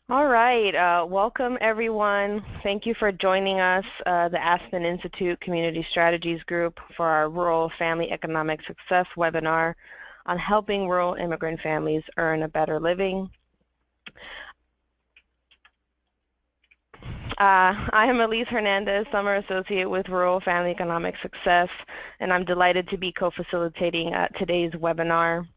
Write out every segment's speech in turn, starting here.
All right, welcome everyone. Thank you for joining us, the Aspen Institute Community Strategies Group, for our Rural Family Economic Success webinar on helping rural immigrant families earn a better living. I am Elise Hernandez, Summer Associate with Rural Family Economic Success, and I'm delighted to be co-facilitating today's webinar.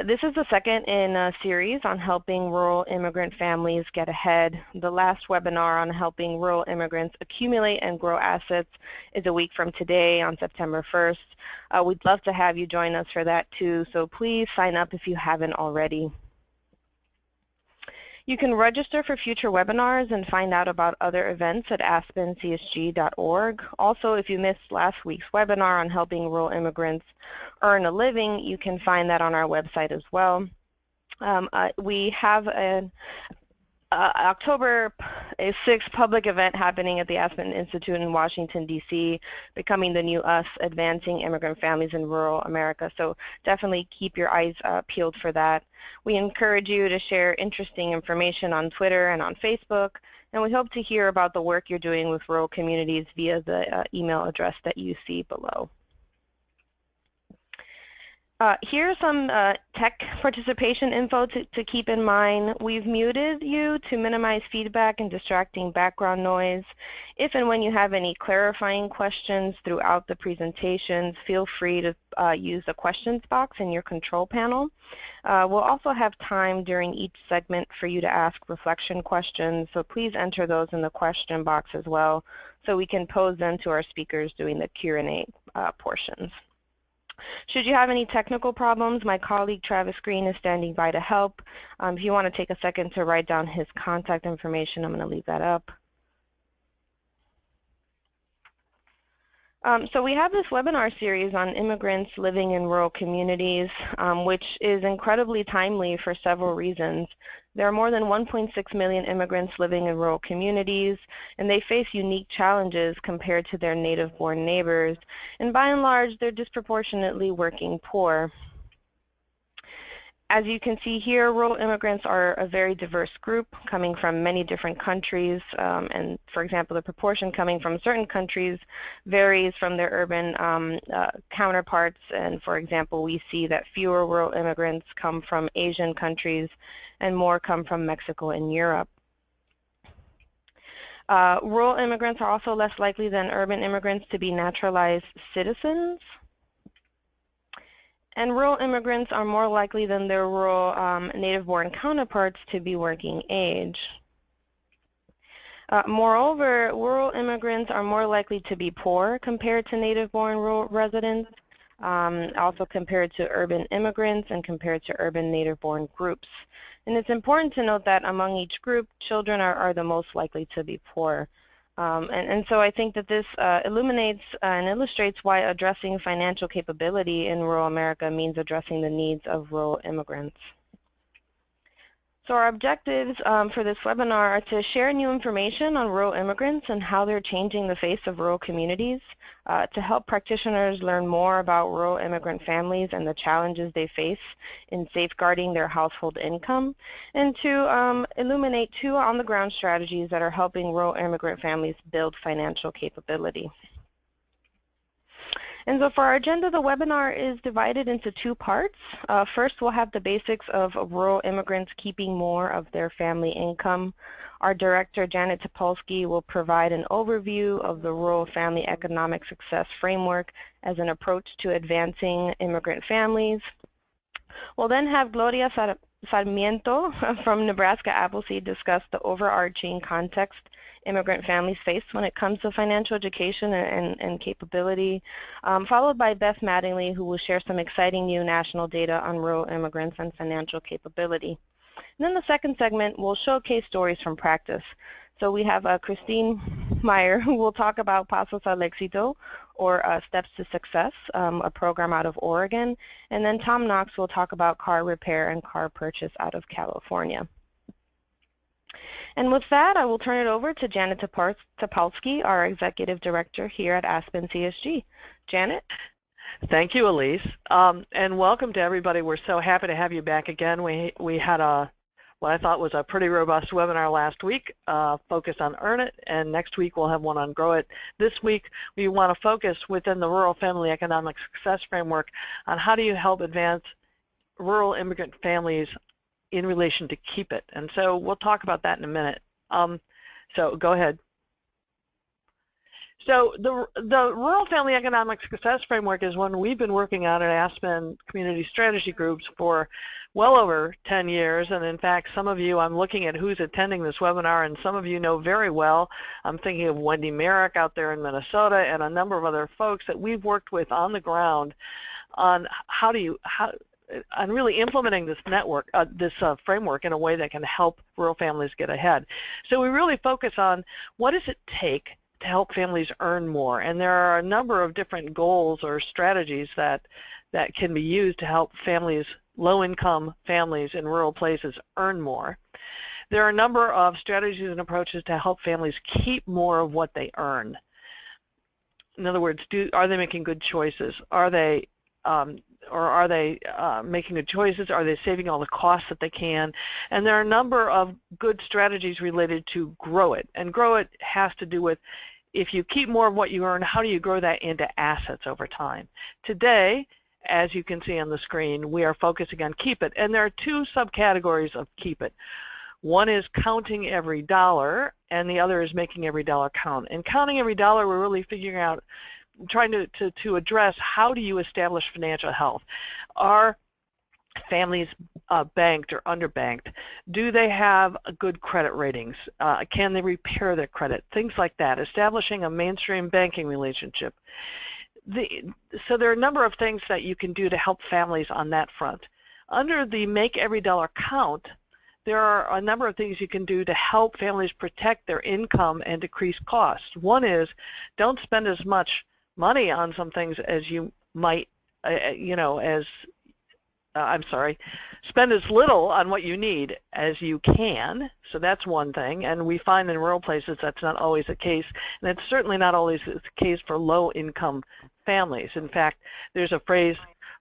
This is the second in a series on helping rural immigrant families get ahead. The last webinar on helping rural immigrants accumulate and grow assets is a week from today on September 1st. We'd love to have you join us for that too, so please sign up if you haven't already. You can register for future webinars and find out about other events at aspencsg.org. Also, if you missed last week's webinar on helping rural immigrants earn a living, you can find that on our website as well. We have an October 6th public event happening at the Aspen Institute in Washington, D.C., Becoming the New Us, Advancing Immigrant Families in Rural America. So definitely keep your eyes peeled for that. We encourage you to share interesting information on Twitter and on Facebook, and we hope to hear about the work you're doing with rural communities via the email address that you see below. Here's some tech participation info to keep in mind. We've muted you to minimize feedback and distracting background noise. If and when you have any clarifying questions throughout the presentations, feel free to use the questions box in your control panel. We'll also have time during each segment for you to ask reflection questions, so please enter those in the question box as well so we can pose them to our speakers during the Q&A portions. Should you have any technical problems, my colleague Travis Green is standing by to help. If you want to take a second to write down his contact information, I'm going to leave that up. So we have this webinar series on immigrants living in rural communities, which is incredibly timely for several reasons. There are more than 1.6 million immigrants living in rural communities, and they face unique challenges compared to their native-born neighbors. And by and large, they're disproportionately working poor. As you can see here, rural immigrants are a very diverse group coming from many different countries, and for example, the proportion coming from certain countries varies from their urban counterparts, and for example, we see that fewer rural immigrants come from Asian countries and more come from Mexico and Europe. Rural immigrants are also less likely than urban immigrants to be naturalized citizens. And rural immigrants are more likely than their rural native-born counterparts to be working age. Moreover, rural immigrants are more likely to be poor compared to native-born rural residents, also compared to urban immigrants and compared to urban native-born groups. And it's important to note that among each group, children are the most likely to be poor. And so I think that this illuminates and illustrates why addressing financial capability in rural America means addressing the needs of rural immigrants. So our objectives for this webinar are to share new information on rural immigrants and how they're changing the face of rural communities, to help practitioners learn more about rural immigrant families and the challenges they face in safeguarding their household income, and to illuminate two on-the-ground strategies that are helping rural immigrant families build financial capability. And so for our agenda, the webinar is divided into two parts. First, we'll have the basics of rural immigrants keeping more of their family income. Our director, Janet Topolsky, will provide an overview of the Rural Family Economic Success Framework as an approach to advancing immigrant families. We'll then have Gloria Sarmiento from Nebraska Appleseed discuss the overarching context immigrant families face when it comes to financial education and capability, followed by Beth Mattingly, who will share some exciting new national data on rural immigrants and financial capability. And then the second segment will showcase stories from practice. So we have Christine Meyer, who will talk about Pasos al Éxito, or Steps to Success, a program out of Oregon. And then Tom Knox will talk about car repair and car purchase out of California. And with that, I will turn it over to Janet Topolsky, our Executive Director here at Aspen CSG. Janet? Thank you, Elise, and welcome to everybody. We're so happy to have you back again. We had a what I thought was a pretty robust webinar last week, focused on Earn It, and next week we'll have one on Grow It. This week we want to focus within the Rural Family Economic Success Framework on how do you help advance rural immigrant families in relation to Keep It. And so we'll talk about that in a minute. So go ahead. So the Rural Family Economic Success Framework is one we've been working on at Aspen Community Strategy Groups for well over 10 years. And in fact, some of you, I'm looking at who's attending this webinar, and some of you know very well. I'm thinking of Wendy Merrick out there in Minnesota and a number of other folks that we've worked with on the ground on on really implementing this network, this framework in a way that can help rural families get ahead. So we really focus on what does it take to help families earn more, and there are a number of different goals or strategies that can be used to help families, low-income families in rural places, earn more. There are a number of strategies and approaches to help families keep more of what they earn. In other words, are they making good choices? Are they making good choices? Are they saving all the costs that they can? And there are a number of good strategies related to Grow It. And Grow It has to do with, if you keep more of what you earn, how do you grow that into assets over time? Today, as you can see on the screen, we are focusing on Keep It. And there are two subcategories of Keep It. One is counting every dollar, and the other is making every dollar count. And counting every dollar, we're really figuring out, trying to address, how do you establish financial health? Are families banked or underbanked? Do they have good credit ratings? Can they repair their credit? Things like that. Establishing a mainstream banking relationship. So there are a number of things that you can do to help families on that front. Under the Make Every Dollar Count, there are a number of things you can do to help families protect their income and decrease costs. One is, don't spend as much money on some things as you might, spend as little on what you need as you can. So that's one thing, and we find in rural places that's not always the case, and it's certainly not always the case for low-income families. In fact, there's a phrase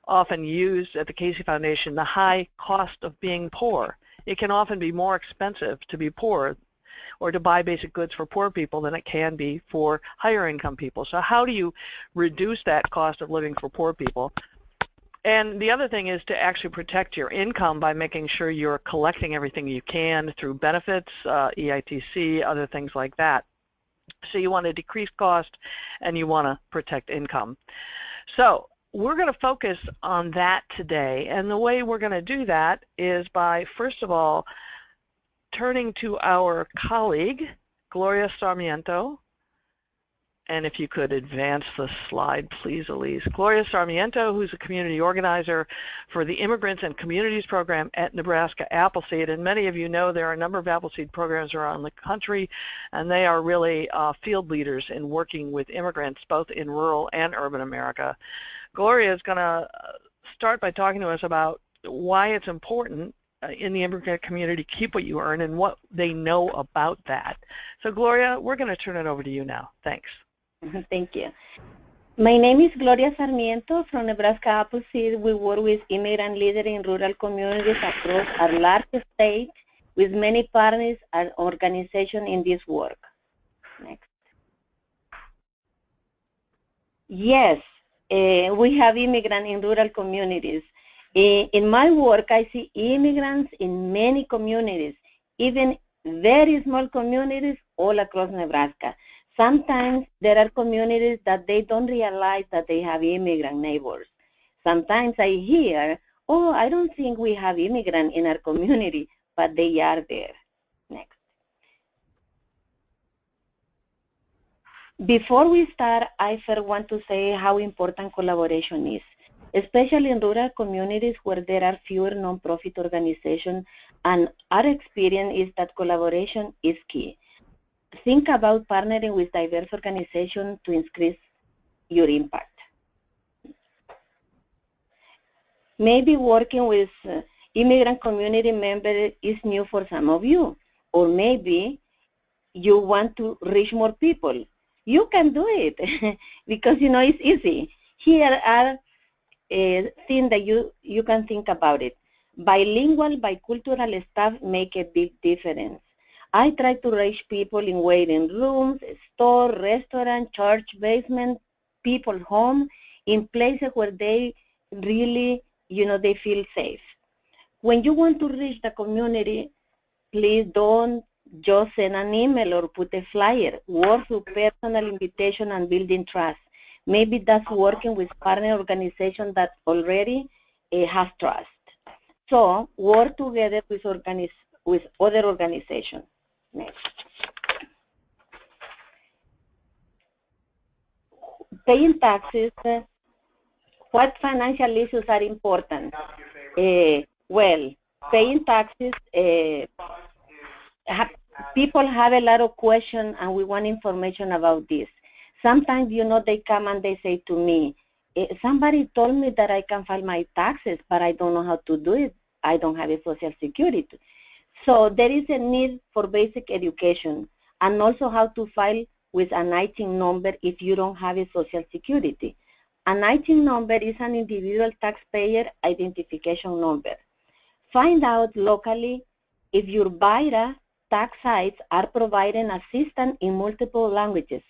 often used at the Casey Foundation, the high cost of being poor. It can often be more expensive to be poor or to buy basic goods for poor people than it can be for higher income people. So how do you reduce that cost of living for poor people? And the other thing is to actually protect your income by making sure you're collecting everything you can through benefits, EITC, other things like that. So you want to decrease cost and you want to protect income. So we're going to focus on that today, and the way we're going to do that is by, first of all, turning to our colleague, Gloria Sarmiento, and if you could advance the slide, please, Elise. Gloria Sarmiento, who's a community organizer for the Immigrants and Communities program at Nebraska Appleseed, and many of you know there are a number of Appleseed programs around the country, and they are really field leaders in working with immigrants both in rural and urban America. Gloria is going to start by talking to us about why it's important in the immigrant community to keep what you earn and what they know about that. So Gloria, we're going to turn it over to you now. Thanks. Thank you. My name is Gloria Sarmiento from Nebraska Appleseed. We work with immigrant leaders in rural communities across our large state with many partners and organizations in this work. Next. Yes, we have immigrants in rural communities. In my work, I see immigrants in many communities, even very small communities all across Nebraska. Sometimes there are communities that they don't realize that they have immigrant neighbors. Sometimes I hear, oh, I don't think we have immigrants in our community, but they are there. Next. Before we start, I first want to say how important collaboration is, especially in rural communities where there are fewer nonprofit organizations, and our experience is that collaboration is key. Think about partnering with diverse organizations to increase your impact. Maybe working with immigrant community members is new for some of you, or maybe you want to reach more people. You can do it because you know it's easy. Here are things that you can think about it. Bilingual, bicultural staff make a big difference. I try to reach people in waiting rooms, store, restaurant, church basement, people home, in places where they really, they feel safe. When you want to reach the community, please don't just send an email or put a flyer. Work through personal invitation and building trust. Maybe that's working with partner organization that already has trust. So work together with other organizations. Next. Paying taxes. What financial issues are important? Well, paying taxes, people have a lot of questions and we want information about this. Sometimes, they come and they say to me, somebody told me that I can file my taxes, but I don't know how to do it. I don't have a Social Security. So there is a need for basic education and also how to file with an ITIN number if you don't have a Social Security. An ITIN number is an individual taxpayer identification number. Find out locally if your VIRA tax sites are providing assistance in multiple languages.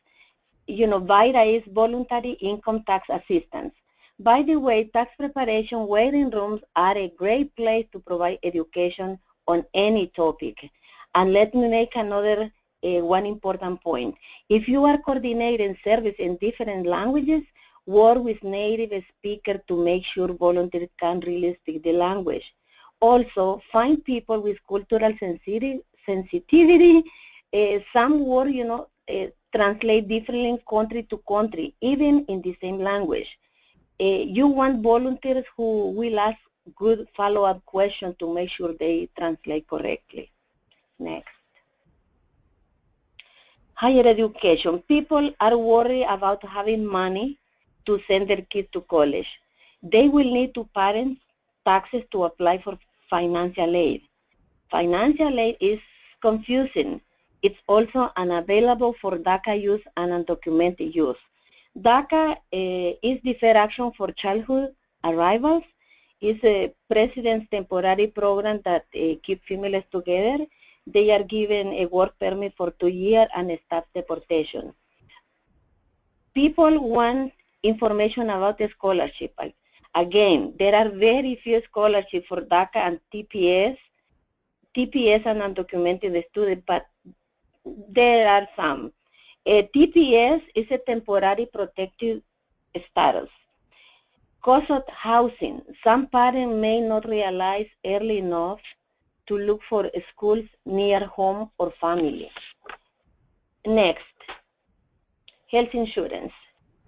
VIRA is Voluntary Income Tax Assistance. By the way, tax preparation waiting rooms are a great place to provide education on any topic. And let me make another one important point. If you are coordinating service in different languages, work with native speakers to make sure volunteers can really speak the language. Also, find people with cultural sensitivity. Some words, translate differently country to country, even in the same language. You want volunteers who will ask good follow-up questions to make sure they translate correctly. Next. Higher education. People are worried about having money to send their kids to college. They will need to parents taxes to apply for financial aid. Financial aid is confusing. It's also unavailable for DACA use and undocumented use. DACA is Deferred Action for Childhood Arrivals. It's a president's temporary program that keeps families together. They are given a work permit for 2 years and stop deportation. People want information about the scholarship. Again, there are very few scholarships for DACA and TPS and undocumented students, but there are some. TPS is a temporary protected status. Cost of housing. Some parents may not realize early enough to look for schools near home or family. Next, health insurance.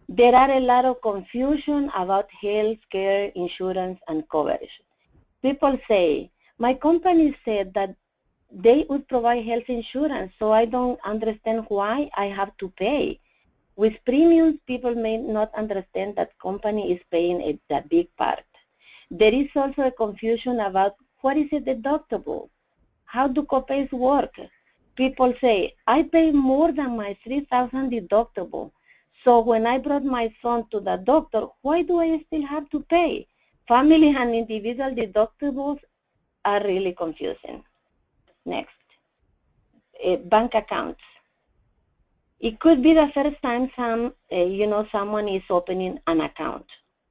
There are a lot of confusion about health care insurance and coverage. People say, my company said that they would provide health insurance, so I don't understand why I have to pay. With premiums, people may not understand that company is paying a big part. There is also a confusion about what is a deductible? How do copays work? People say, I pay more than my $3,000 deductible. So when I brought my son to the doctor, why do I still have to pay? Family and individual deductibles are really confusing. Next, bank accounts. It could be the first time someone is opening an account.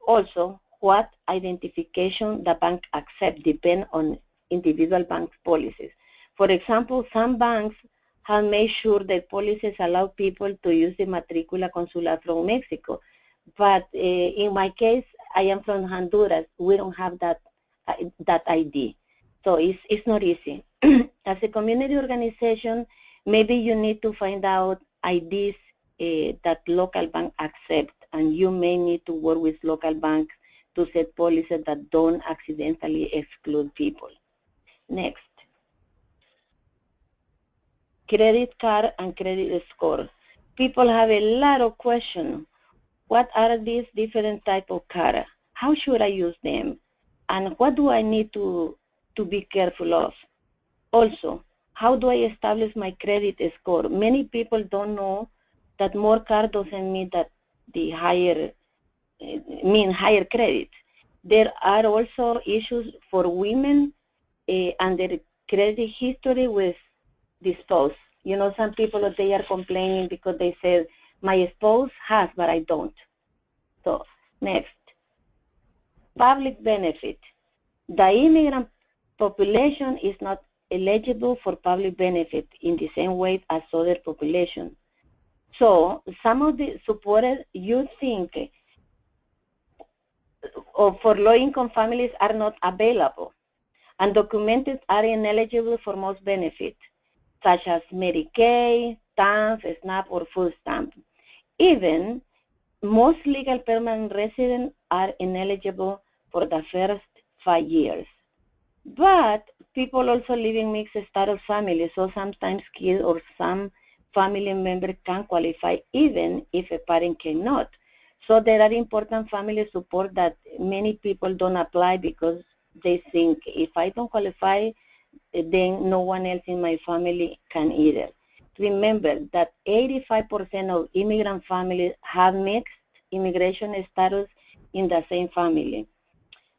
Also, what identification the bank accepts depends on individual bank policies. For example, some banks have made sure that policies allow people to use the matricula consular from Mexico. But in my case, I am from Honduras. We don't have that ID. So it's not easy. As a community organization, maybe you need to find out IDs that local bank accept, and you may need to work with local banks to set policies that don't accidentally exclude people. Next. Credit card and credit score. People have a lot of questions. What are these different types of cards? How should I use them? And what do I need to be careful of? Also, how do I establish my credit score? Many people don't know that more card doesn't mean that the higher credit. There are also issues for women and their credit history with the spouse. You know, some people, they are complaining because they said, my spouse has, but I don't. So, next. Public benefit. The immigrant population is not eligible for public benefit in the same way as other population. So, some of the supported you think for low-income families are not available. Undocumented are ineligible for most benefits, such as Medicaid, TANF, SNAP, or food stamp. Even most legal permanent residents are ineligible for the first 5 years. But people also live in mixed status families, so sometimes kids or some family member can qualify even if a parent cannot. So there are important family support that many people don't apply because they think if I don't qualify, then no one else in my family can either. Remember that 85% of immigrant families have mixed immigration status in the same family.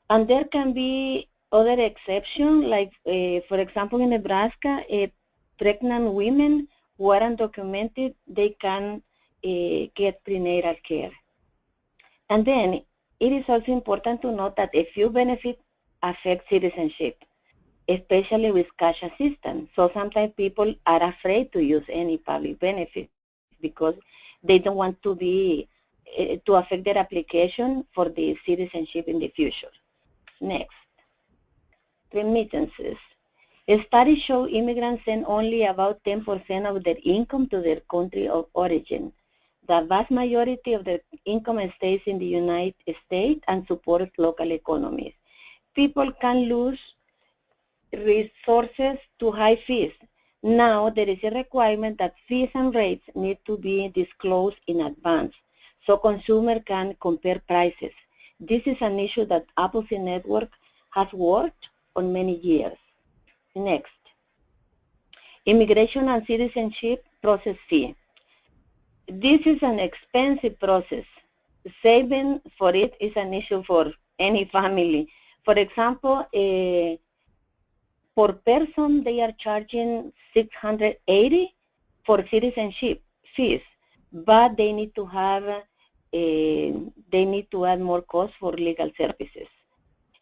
And there can be other exceptions, like for example in Nebraska, pregnant women who are undocumented, they can get prenatal care. And then it is also important to note that a few benefits affect citizenship, especially with cash assistance. So sometimes people are afraid to use any public benefits because they don't want to be to affect their application for the citizenship in the future. Next, remittances. Studies show immigrants send only about 10% of their income to their country of origin. The vast majority of their income stays in the United States and supports local economies. People can lose resources to high fees. Now there is a requirement that fees and rates need to be disclosed in advance so consumers can compare prices. This is an issue that Appleseed Network has worked on many years. Next, immigration and citizenship process fee. This is an expensive process. Saving for it is an issue for any family. For example, per person they are charging $680 for citizenship fees, but they need to have add more cost for legal services.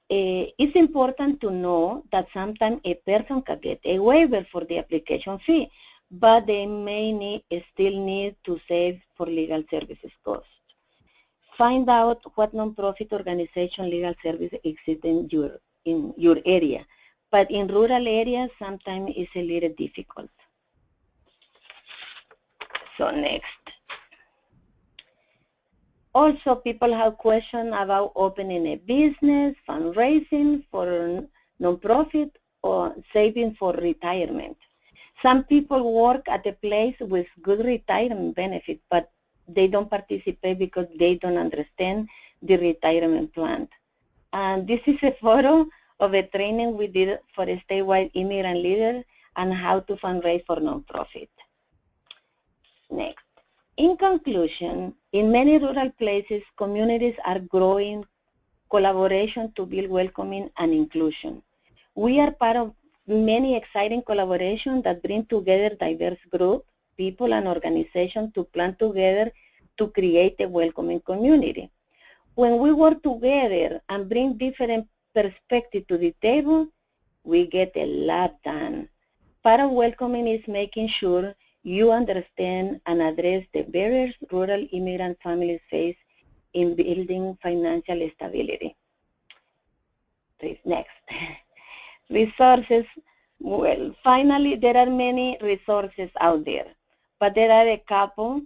It's important to know that sometimes a person can get a waiver for the application fee, but they may still need to save for legal services costs. Find out what nonprofit organization legal services exist in your area. But in rural areas, sometimes it's a little difficult. So next. Also, people have questions about opening a business, fundraising for nonprofit, or saving for retirement. Some people work at a place with good retirement benefits, but they don't participate because they don't understand the retirement plan. And this is a photo of a training we did for a statewide immigrant leader on how to fundraise for nonprofit. Next. In conclusion, in many rural places, communities are growing collaboration to build welcoming and inclusion. We are part of many exciting collaborations that bring together diverse groups, people, and organizations to plan together to create a welcoming community. When we work together and bring different perspectives to the table, we get a lot done. Part of welcoming is making sure you understand and address the barriers rural immigrant families face in building financial stability. Please, next. Resources. Well, finally, there are many resources out there, but there are a couple.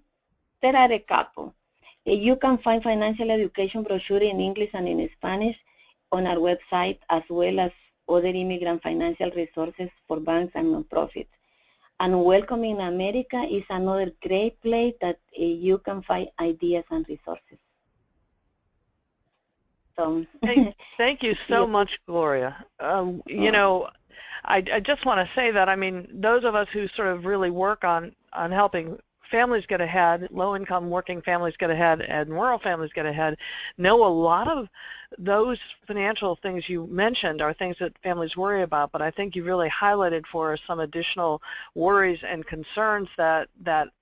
You can find financial education brochure in English and in Spanish on our website, as well as other immigrant financial resources for banks and nonprofits. And Welcoming America is another great place that you can find ideas and resources. So, thank you so much, Gloria. You know, I just want to say that, I mean, those of us who sort of really work on helping families get ahead, low-income working families get ahead, and rural families get ahead, know a lot of those financial things you mentioned are things that families worry about, but I think you really highlighted for us some additional worries and concerns that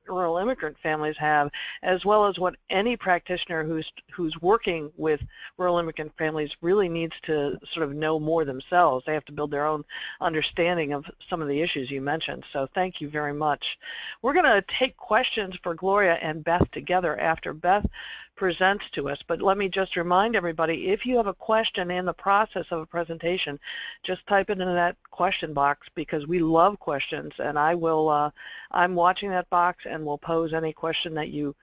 rural immigrant families have, as well as what any practitioner who's working with rural immigrant families really needs to sort of know more themselves. They have to build their own understanding of some of the issues you mentioned. So thank you very much. We're going to take questions for Gloria and Beth together after Beth presents to us, but let me just remind everybody, if you have a question in the process of a presentation, just type it into that question box, because we love questions, and I'm watching that box and will pose any question that you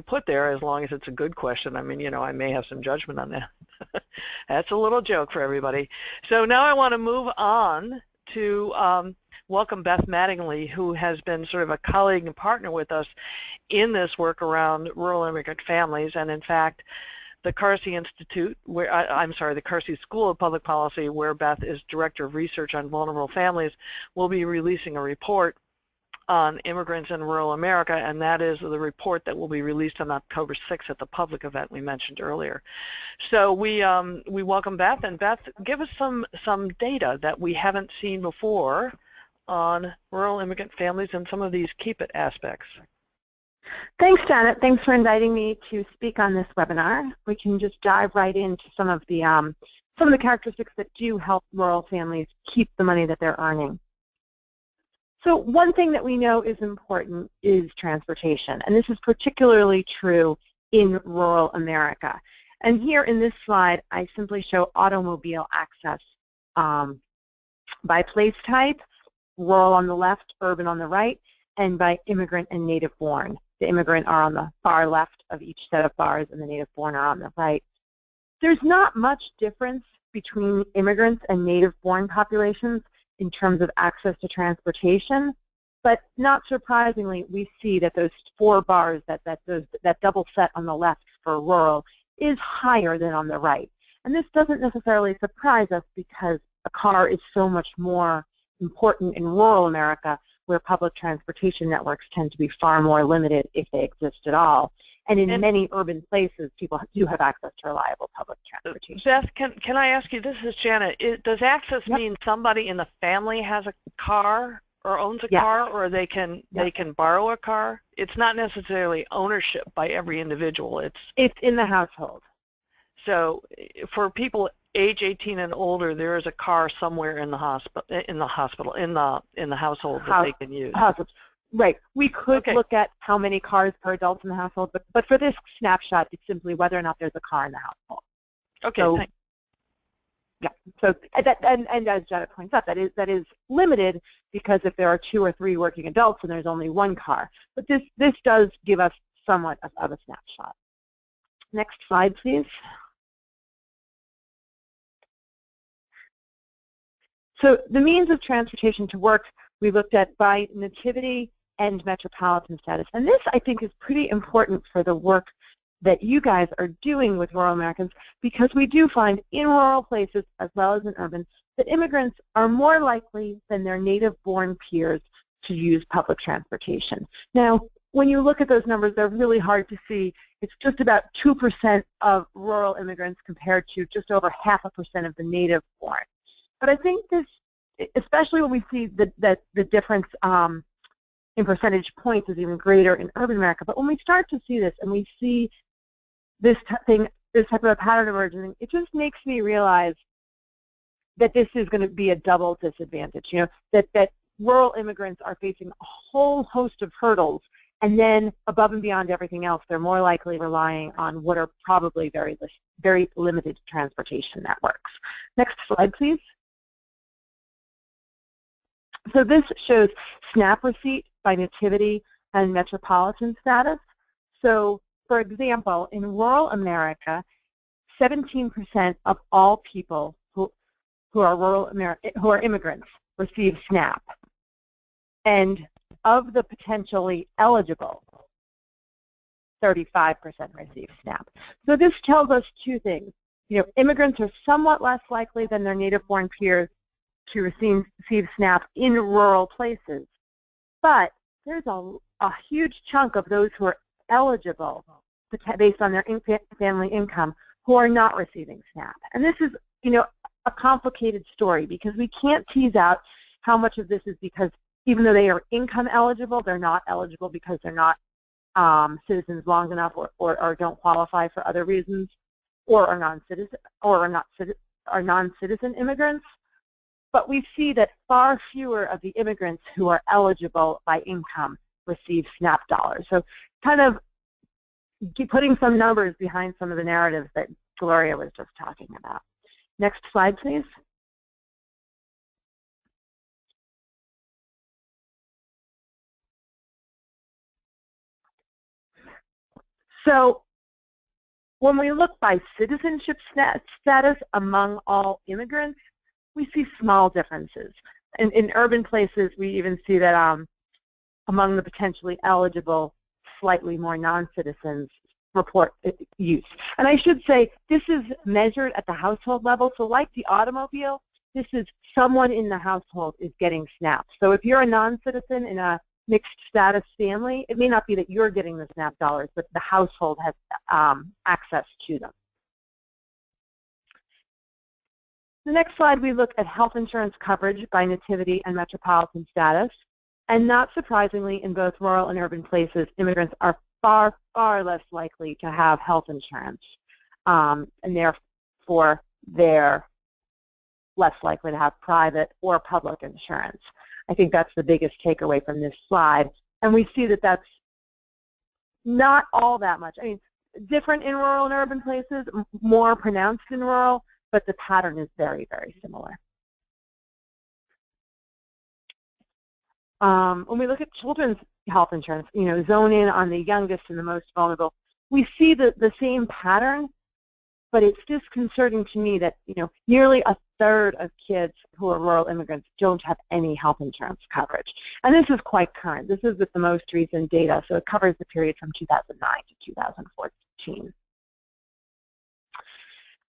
put there, as long as it's a good question. I mean, you know, I may have some judgment on that. That's a little joke for everybody. So now I want to move on to welcome Beth Mattingly, who has been sort of a colleague and partner with us in this work around rural immigrant families. And in fact, the Carsey Institute, the Carsey School of Public Policy, where Beth is Director of Research on Vulnerable Families, will be releasing a report on immigrants in rural America, and that is the report that will be released on October 6th at the public event we mentioned earlier. So we welcome Beth, and Beth, give us some data that we haven't seen before on rural immigrant families and some of these keep it aspects. Thanks, Janet. Thanks for inviting me to speak on this webinar. We can just dive right into some of the characteristics that do help rural families keep the money that they're earning. So one thing that we know is important is transportation, and this is particularly true in rural America. And here in this slide, I simply show automobile access by place type, rural on the left, urban on the right, and by immigrant and native born. The immigrant are on the far left of each set of bars, and the native born are on the right. There's not much difference between immigrants and native born populations in terms of access to transportation, but not surprisingly, we see that those 4 bars, that double set on the left for rural, is higher than on the right. And this doesn't necessarily surprise us, because a car is so much more important in rural America, where public transportation networks tend to be far more limited, if they exist at all. And in many urban places, people do have access to reliable public transportation. Beth, can I ask you, this is Janet, does access mean somebody in the family has a car or owns a car, or they can borrow a car? It's not necessarily ownership by every individual. It's in the household. So for people age 18 and older, there is a car somewhere in the household that they can use. Right. We could look at how many cars per adult in the household, but for this snapshot, it's simply whether or not there's a car in the household. Okay. So, yeah. So and as Janet points out, that is limited, because if there are 2 or 3 working adults and there's only 1 car. But this does give us somewhat of a snapshot. Next slide, please. So the means of transportation to work we looked at by nativity and metropolitan status. And this, I think, is pretty important for the work that you guys are doing with rural Americans, because we do find in rural places, as well as in urban, that immigrants are more likely than their native-born peers to use public transportation. Now, when you look at those numbers, they're really hard to see. It's just about 2% of rural immigrants compared to just over 0.5% of the native-born. But I think this, especially when we see that the difference in percentage points is even greater in urban America, but when we start to see this and we see this type of a pattern emerging, it just makes me realize that this is going to be a double disadvantage. You know, that rural immigrants are facing a whole host of hurdles, and then above and beyond everything else, they're more likely relying on what are probably very limited transportation networks. Next slide, please. So this shows SNAP receipt by nativity and metropolitan status. So, for example, in rural America, 17% of all people who are immigrants receive SNAP, and of the potentially eligible, 35% receive SNAP. So this tells us 2 things. You know, immigrants are somewhat less likely than their native-born peers to receive SNAP in rural places, but there's a a huge chunk of those who are eligible based on their family income who are not receiving SNAP. And this is, a complicated story because we can't tease out how much of this is because even though they are income eligible, they're not eligible because they're not citizens long enough or don't qualify for other reasons, or are non-citizen are non-citizen immigrants. But we see that far fewer of the immigrants who are eligible by income receive SNAP dollars. So kind of putting some numbers behind some of the narratives that Gloria was just talking about. Next slide, please. So when we look by citizenship status among all immigrants, we see small differences. In urban places, we even see that among the potentially eligible, slightly more non-citizens report use. And I should say, this is measured at the household level. So like the automobile, this is someone in the household is getting SNAP. So if you're a non-citizen in a mixed status family, it may not be that you're getting the SNAP dollars, but the household has access to them. The next slide, we look at health insurance coverage by nativity and metropolitan status. And not surprisingly, in both rural and urban places, immigrants are far, far less likely to have health insurance. And therefore, they're less likely to have private or public insurance. I think that's the biggest takeaway from this slide. And we see that that's not all that much. I mean, different in rural and urban places, more pronounced in rural, but the pattern is very, very similar. When we look at children's health insurance, zone in on the youngest and the most vulnerable, we see the same pattern, but it's disconcerting to me that, nearly a third of kids who are rural immigrants don't have any health insurance coverage. And this is quite current. This is with the most recent data, so it covers the period from 2009 to 2014.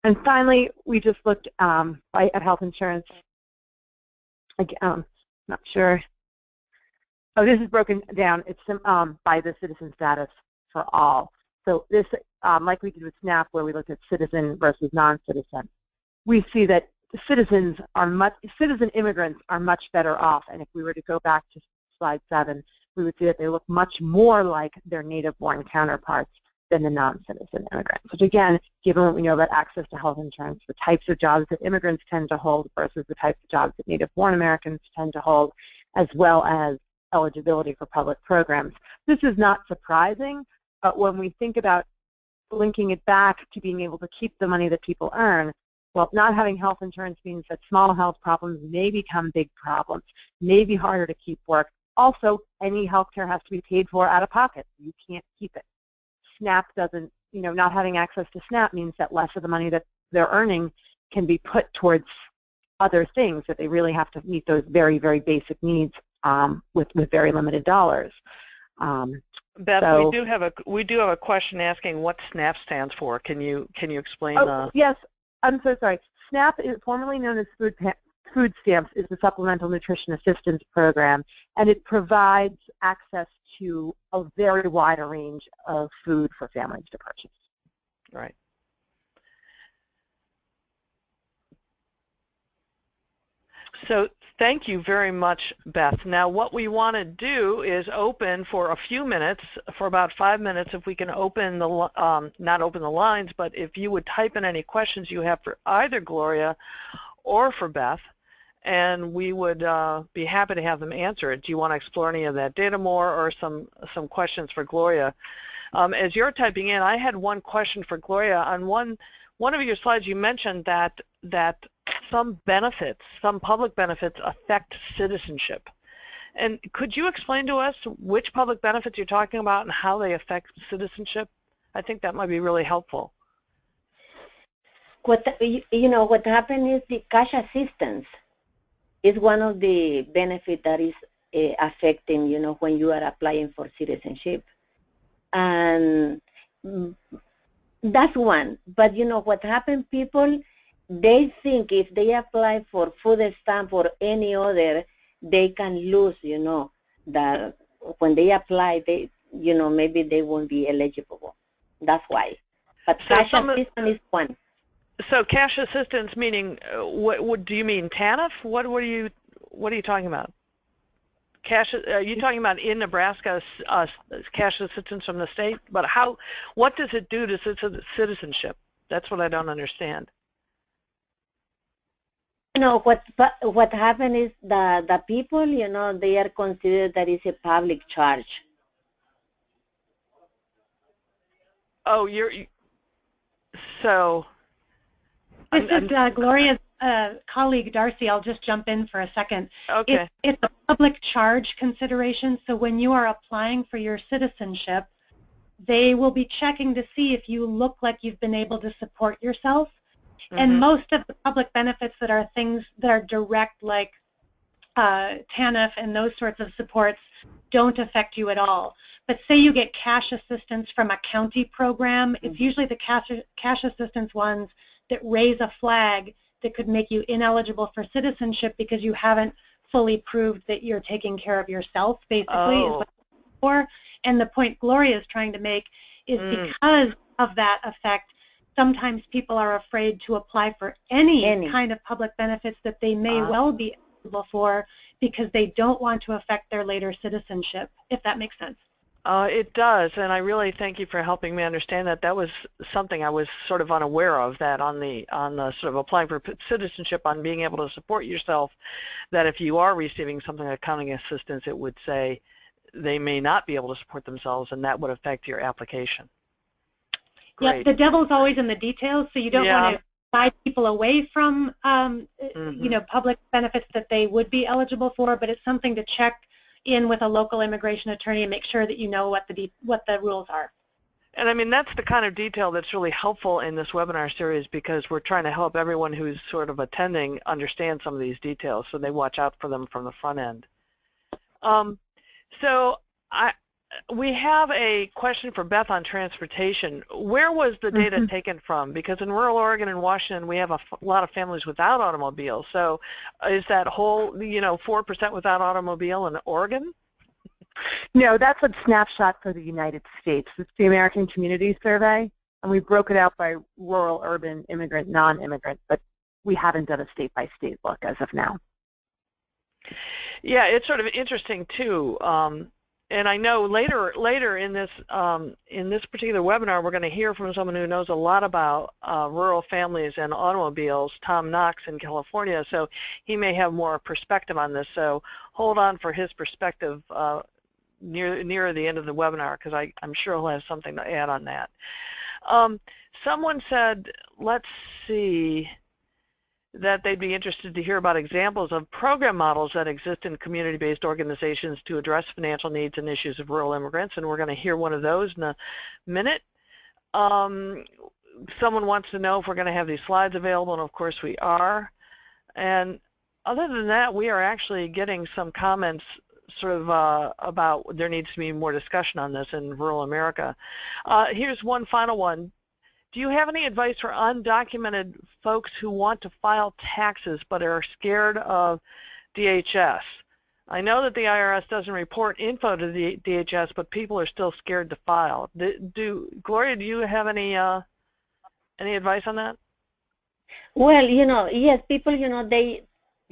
And finally, we just looked at health insurance. Again, not sure. Oh, this is broken down. It's by the citizen status for all. So this, like we did with SNAP, where we looked at citizen versus non-citizen, we see that citizen immigrants are much better off. And if we were to go back to slide 7, we would see that they look much more like their native-born counterparts than the non-citizen immigrants. Which again, given what we know about access to health insurance, the types of jobs that immigrants tend to hold versus the types of jobs that native-born Americans tend to hold, as well as eligibility for public programs. This is not surprising, but when we think about linking it back to being able to keep the money that people earn, well, not having health insurance means that small health problems may become big problems, may be harder to keep work. Also, any health care has to be paid for out of pocket. You can't keep it. SNAP doesn't, not having access to SNAP means that less of the money that they're earning can be put towards other things, that they really have to meet those very, very basic needs with very limited dollars. Beth, so, we do have a question asking what SNAP stands for. Can you explain? Yes, I'm so sorry. SNAP is formerly known as food stamps. Is the Supplemental Nutrition Assistance Program, and it provides access to a very wide range of food for families to purchase. Right. So thank you very much, Beth. Now what we want to do is open for a few minutes, for about 5 minutes, if we can open the, not open the lines, but if you would type in any questions you have for either Gloria or for Beth, and we would be happy to have them answer it. Do you want to explore any of that data more, or some questions for Gloria? As you're typing in, I had one question for Gloria. On one of your slides, you mentioned that some benefits, some public benefits, affect citizenship. And could you explain to us which public benefits you're talking about and how they affect citizenship? I think that might be really helpful. What happened is the cash assistance is one of the benefits that is affecting, when you are applying for citizenship. And that's one. But what happened, people, they think if they apply for food stamp or any other, they can lose, that when they apply, they, maybe they won't be eligible. That's why. But So cash assistance is one. So cash assistance meaning, what do you mean, TANF? What are you talking about? Cash? Are you talking about in Nebraska cash assistance from the state? But what does it do to citizenship? That's what I don't understand. What happened is the people, they are considered that it's a public charge. Oh, so. This is Gloria's colleague, Darcy. I'll just jump in for a second. Okay. It's a public charge consideration, so when you are applying for your citizenship, they will be checking to see if you look like you've been able to support yourself. Mm-hmm. And most of the public benefits that are things that are direct, like TANF and those sorts of supports, don't affect you at all. But say you get cash assistance from a county program, it's usually the cash assistance ones that raise a flag that could make you ineligible for citizenship because you haven't fully proved that you're taking care of yourself, basically. Oh. And the point Gloria is trying to make is because of that effect, sometimes people are afraid to apply for any kind of public benefits that they may well be eligible for because they don't want to affect their later citizenship, if that makes sense. It does, and I really thank you for helping me understand that. That was something I was sort of unaware of, that on the sort of applying for citizenship, on being able to support yourself, that if you are receiving something like accounting assistance, it would say they may not be able to support themselves, and that would affect your application. Great. Yeah, the devil's always in the details, so you don't want to guide people away from public benefits that they would be eligible for, but it's something to check in with a local immigration attorney and make sure that you know what the rules are. And I mean, that's the kind of detail that's really helpful in this webinar series, because we're trying to help everyone who's sort of attending understand some of these details so they watch out for them from the front end. So we have a question for Beth on transportation. Where was the data taken from? Because in rural Oregon and Washington, we have a lot of families without automobiles. So is that whole, 4% without automobile in Oregon? No, that's a snapshot for the United States. It's the American Community Survey, and we broke it out by rural, urban, immigrant, non-immigrant, but we haven't done a state-by-state look as of now. Yeah, it's sort of interesting too. And I know later in this particular webinar, we're going to hear from someone who knows a lot about rural families and automobiles, Tom Knox in California. So he may have more perspective on this. So hold on for his perspective near the end of the webinar, because I'm sure he'll have something to add on that. Someone said, let's see, that they'd be interested to hear about examples of program models that exist in community-based organizations to address financial needs and issues of rural immigrants, and we're going to hear one of those in a minute. Someone wants to know if we're going to have these slides available, and of course we are. And other than that, we are actually getting some comments sort of about there needs to be more discussion on this in rural America. Here's one final one. Do you have any advice for undocumented folks who want to file taxes but are scared of DHS? I know that the IRS doesn't report info to the DHS, but people are still scared to file. Gloria, do you have any advice on that? Well, yes, people,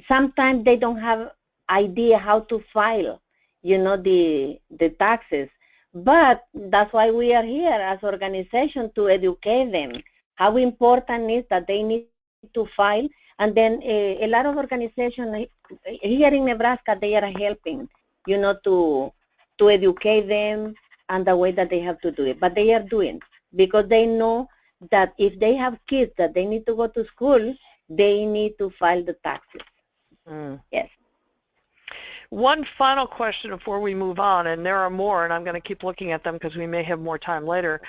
sometimes they don't have idea how to file, the taxes. But that's why we are here as an organization, to educate them how important it is that they need to file. And then a lot of organizations here in Nebraska, they are helping, to educate them and the way that they have to do it. But they are doing, because they know that if they have kids that they need to go to school, they need to file the taxes. Yes. One final question before we move on, and there are more, and I'm going to keep looking at them because we may have more time later.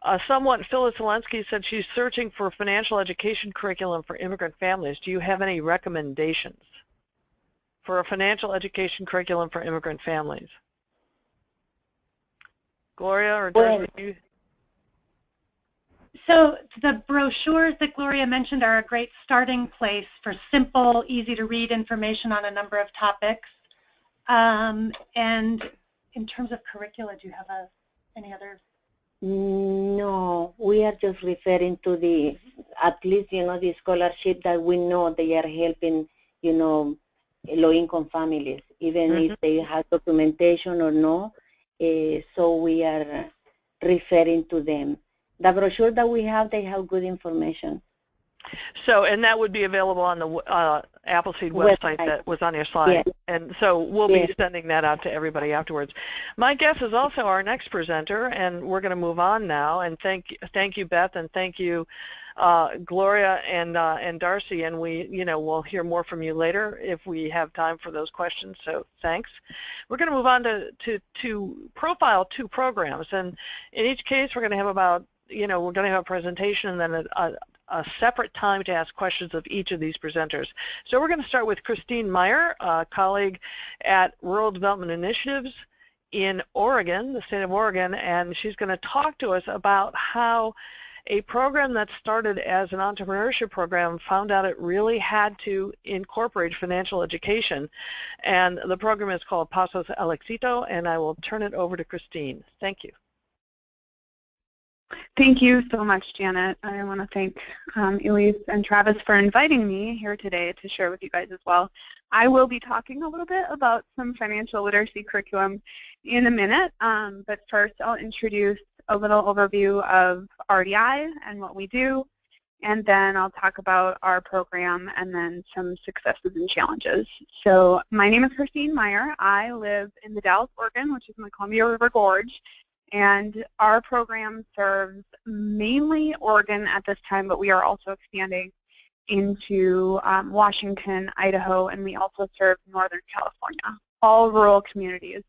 Phyllis Zelensky said she's searching for financial education curriculum for immigrant families. Do you have any recommendations for a financial education curriculum for immigrant families? Gloria or Darcy? So the brochures that Gloria mentioned are a great starting place for simple, easy to read information on a number of topics. And in terms of curricula, do you have any other? No, we are just referring to the, at least, the scholarship that we know they are helping, low-income families, even if they have documentation or no. So we are referring to them. The brochure that we have, they have good information. So, and that would be available on the Appleseed website that was on your slide. Yes. And so we'll be sending that out to everybody afterwards. My guest is also our next presenter, and we're going to move on now. And thank you, Beth, and thank you, Gloria and Darcy. And we'll hear more from you later if we have time for those questions. So thanks. We're going to move on to profile two programs, and in each case we're going to have about we're going to have a presentation and then a separate time to ask questions of each of these presenters. So we're going to start with Christine Meyer, a colleague at Rural Development Initiatives in Oregon, the state of Oregon, and she's going to talk to us about how a program that started as an entrepreneurship program found out it really had to incorporate financial education. And the program is called Pasos al Éxito, and I will turn it over to Christine. Thank you. Thank you so much, Janet. I want to thank Elise and Travis for inviting me here today to share with you guys as well. I will be talking a little bit about some financial literacy curriculum in a minute, but first I'll introduce a little overview of RDI and what we do, and then I'll talk about our program and then some successes and challenges. So my name is Christine Meyer. I live in the Dalles, Oregon, which is in the Columbia River Gorge. And our program serves mainly Oregon at this time, but we are also expanding into Washington, Idaho, and we also serve Northern California, all rural communities.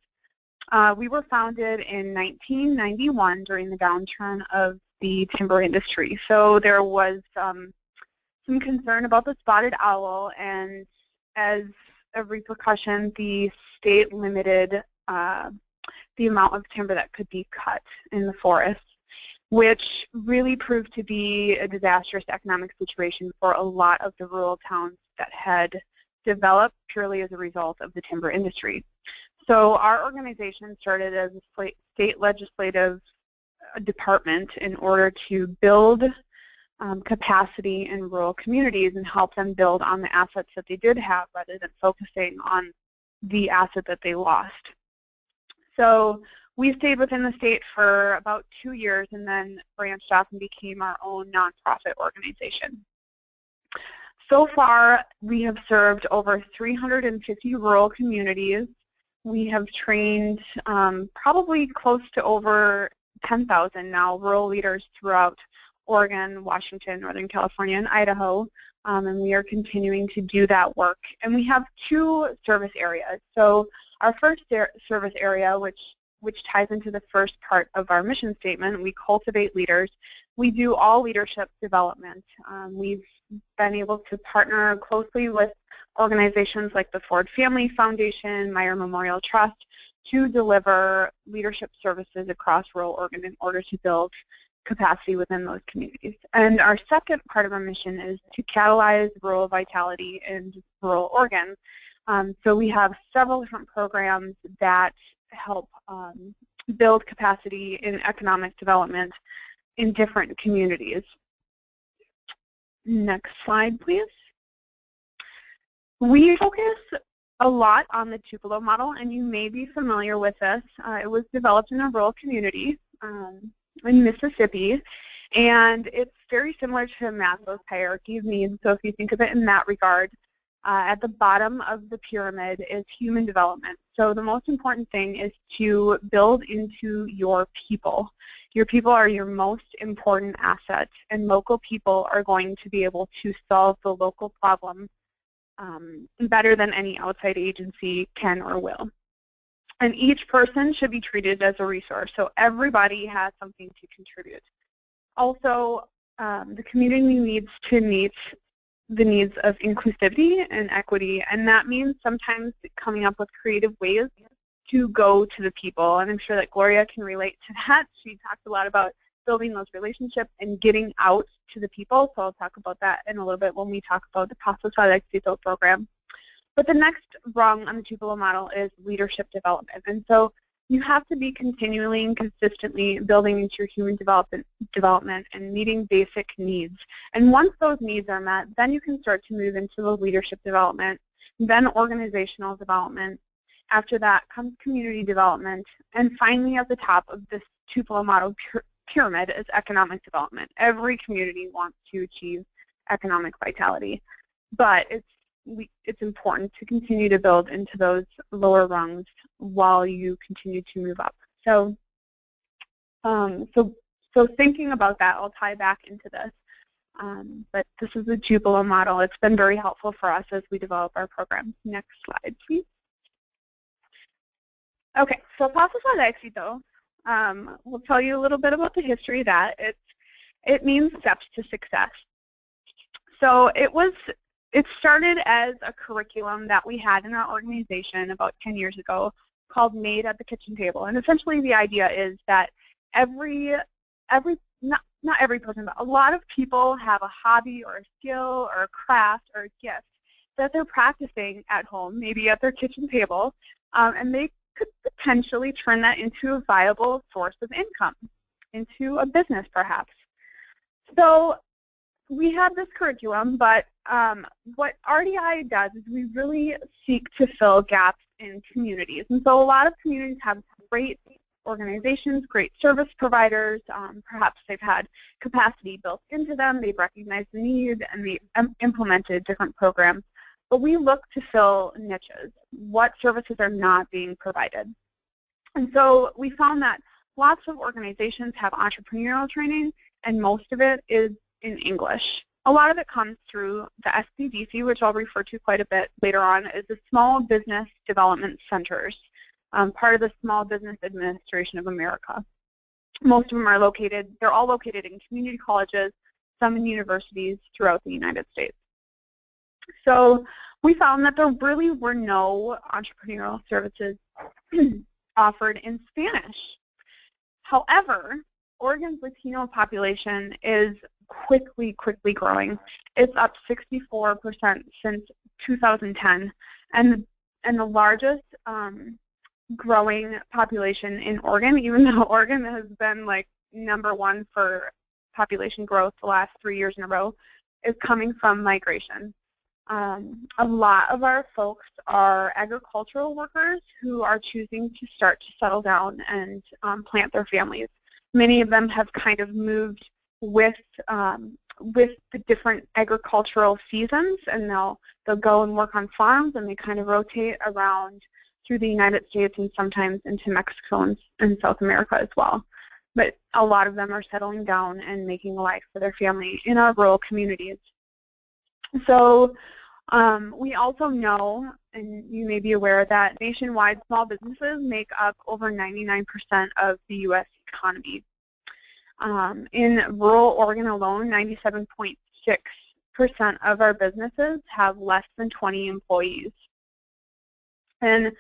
We were founded in 1991 during the downturn of the timber industry. So there was some concern about the spotted owl, and as a repercussion, the state limited the amount of timber that could be cut in the forest, which really proved to be a disastrous economic situation for a lot of the rural towns that had developed purely as a result of the timber industry. So our organization started as a state legislative department in order to build capacity in rural communities and help them build on the assets that they did have rather than focusing on the asset that they lost. So we stayed within the state for about 2 years and then branched off and became our own nonprofit organization. So far, we have served over 350 rural communities. We have trained probably close to over 10,000 now rural leaders throughout Oregon, Washington, Northern California, and Idaho, and we are continuing to do that work. And we have 2 service areas. So our first service area, which ties into the first part of our mission statement, we cultivate leaders. We do all leadership development. We've been able to partner closely with organizations like the Ford Family Foundation, Meyer Memorial Trust, to deliver leadership services across rural Oregon in order to build capacity within those communities. And our second part of our mission is to catalyze rural vitality in rural Oregon. So we have several different programs that help build capacity in economic development in different communities. Next slide, please. We focus a lot on the Tupelo model, and you may be familiar with this. It was developed in a rural community in Mississippi, and it's very similar to Maslow's hierarchy of needs. So if you think of it in that regard, at the bottom of the pyramid is human development. So the most important thing is to build into your people. Your people are your most important asset, and local people are going to be able to solve the local problem better than any outside agency can or will. And each person should be treated as a resource, so everybody has something to contribute. Also, the community needs to meet the needs of inclusivity and equity, and that means sometimes coming up with creative ways to go to the people, and I'm sure that Gloria can relate to that. She talked a lot about building those relationships and getting out to the people, so I'll talk about that in a little bit when we talk about the Pasos al Éxito program. But the next rung on the Tupelo model is leadership development, and so you have to be continually and consistently building into your human development and meeting basic needs. And once those needs are met, then you can start to move into the leadership development, then organizational development. After that comes community development, and finally at the top of this Tupelo model pyramid is economic development. Every community wants to achieve economic vitality, but it's important to continue to build into those lower rungs while you continue to move up. So, so thinking about that, I'll tie back into this. But this is the Tupelo model. It's been very helpful for us as we develop our programs. Next slide, please. Okay, so pasos al éxito. We'll tell you a little bit about the history of that. It means steps to success. So it started as a curriculum that we had in our organization about 10 years ago called Made at the Kitchen Table. And essentially the idea is that not every person, but a lot of people have a hobby or a skill or a craft or a gift that they're practicing at home, maybe at their kitchen table, and they could potentially turn that into a viable source of income, into a business perhaps. So we have this curriculum, but what RDI does is we really seek to fill gaps in communities. And so a lot of communities have great organizations, great service providers, perhaps they've had capacity built into them, they've recognized the need, and they've implemented different programs. But we look to fill niches. What services are not being provided? And so we found that lots of organizations have entrepreneurial training, and most of it is in English. A lot of it comes through the SBDC, which I'll refer to quite a bit later on, is the Small Business Development Centers, part of the Small Business Administration of America. Most of them are located, they're all located in community colleges, some in universities throughout the United States. So we found that there really were no entrepreneurial services offered in Spanish. However, Oregon's Latino population is quickly growing. It's up 64% since 2010, and the largest growing population in Oregon, even though Oregon has been like #1 for population growth the last 3 years in a row, is coming from migration. A lot of our folks are agricultural workers who are choosing to start to settle down and plant their families. Many of them have kind of moved with the different agricultural seasons, and they'll go and work on farms, and they kind of rotate around through the United States and sometimes into Mexico and South America as well. But a lot of them are settling down and making a life for their family in our rural communities. So we also know, and you may be aware, that nationwide small businesses make up over 99% of the U.S. economy. In rural Oregon alone, 97.6% of our businesses have less than 20 employees. And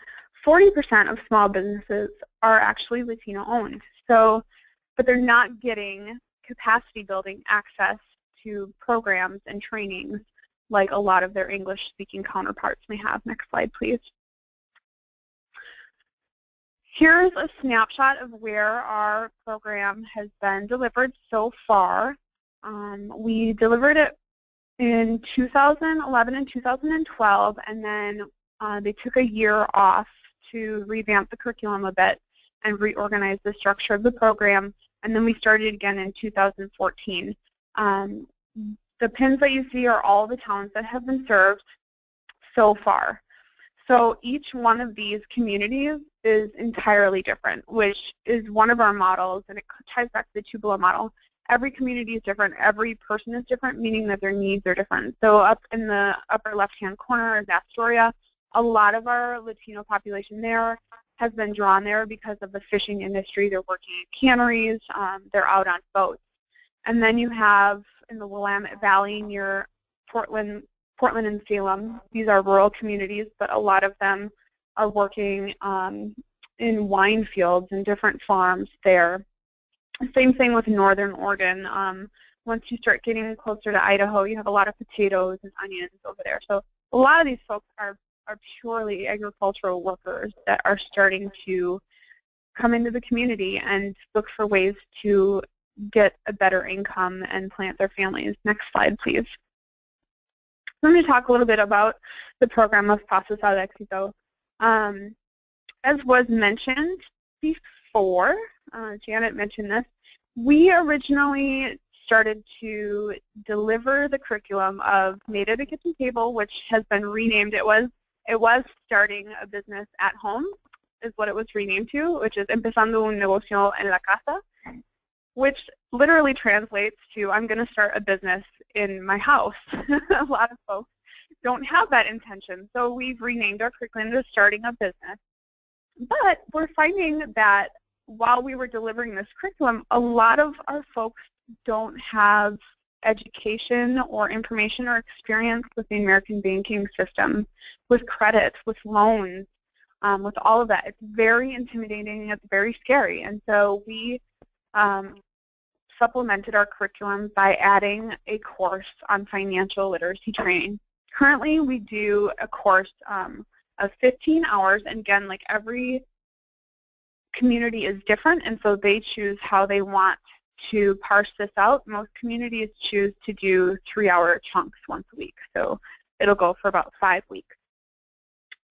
40% of small businesses are actually Latino owned. So, but they're not getting capacity building access to programs and trainings like a lot of their English-speaking counterparts may have. Next slide, please. Here's a snapshot of where our program has been delivered so far. We delivered it in 2011 and 2012, and then they took a year off to revamp the curriculum a bit and reorganize the structure of the program, and then we started again in 2014. The pins that you see are all the towns that have been served so far. So each one of these communities is entirely different, which is one of our models, and it ties back to the Tupelo model. Every community is different. Every person is different, meaning that their needs are different. So up in the upper left-hand corner is Astoria. A lot of our Latino population there has been drawn there because of the fishing industry. They're working in canneries. They're out on boats. And then you have in the Willamette Valley near Portland and Salem. These are rural communities, but a lot of them are working in wine fields and different farms there. Same thing with northern Oregon. Once you start getting closer to Idaho, you have a lot of potatoes and onions over there. So a lot of these folks are purely agricultural workers that are starting to come into the community and look for ways to get a better income and plant their families. Next slide, please. I'm going to talk a little bit about the program of Pasos al Éxito. As was mentioned before, Janet mentioned this, we originally started to deliver the curriculum of Made at a Kitchen Table, which has been renamed. It was Starting a Business at Home, is what it was renamed to, which is Empezando un negocio en la casa, which literally translates to I'm going to start a business in my house. A lot of folks don't have that intention, so we've renamed our curriculum to Starting a Business. But we're finding that while we were delivering this curriculum, a lot of our folks don't have education or information or experience with the American banking system, with credit, with loans, with all of that. It's very intimidating, it's very scary. And so we supplemented our curriculum by adding a course on financial literacy training. Currently, we do a course of 15 hours, and again, like every community is different, and so they choose how they want to parse this out. Most communities choose to do 3-hour chunks once a week, so it'll go for about 5 weeks.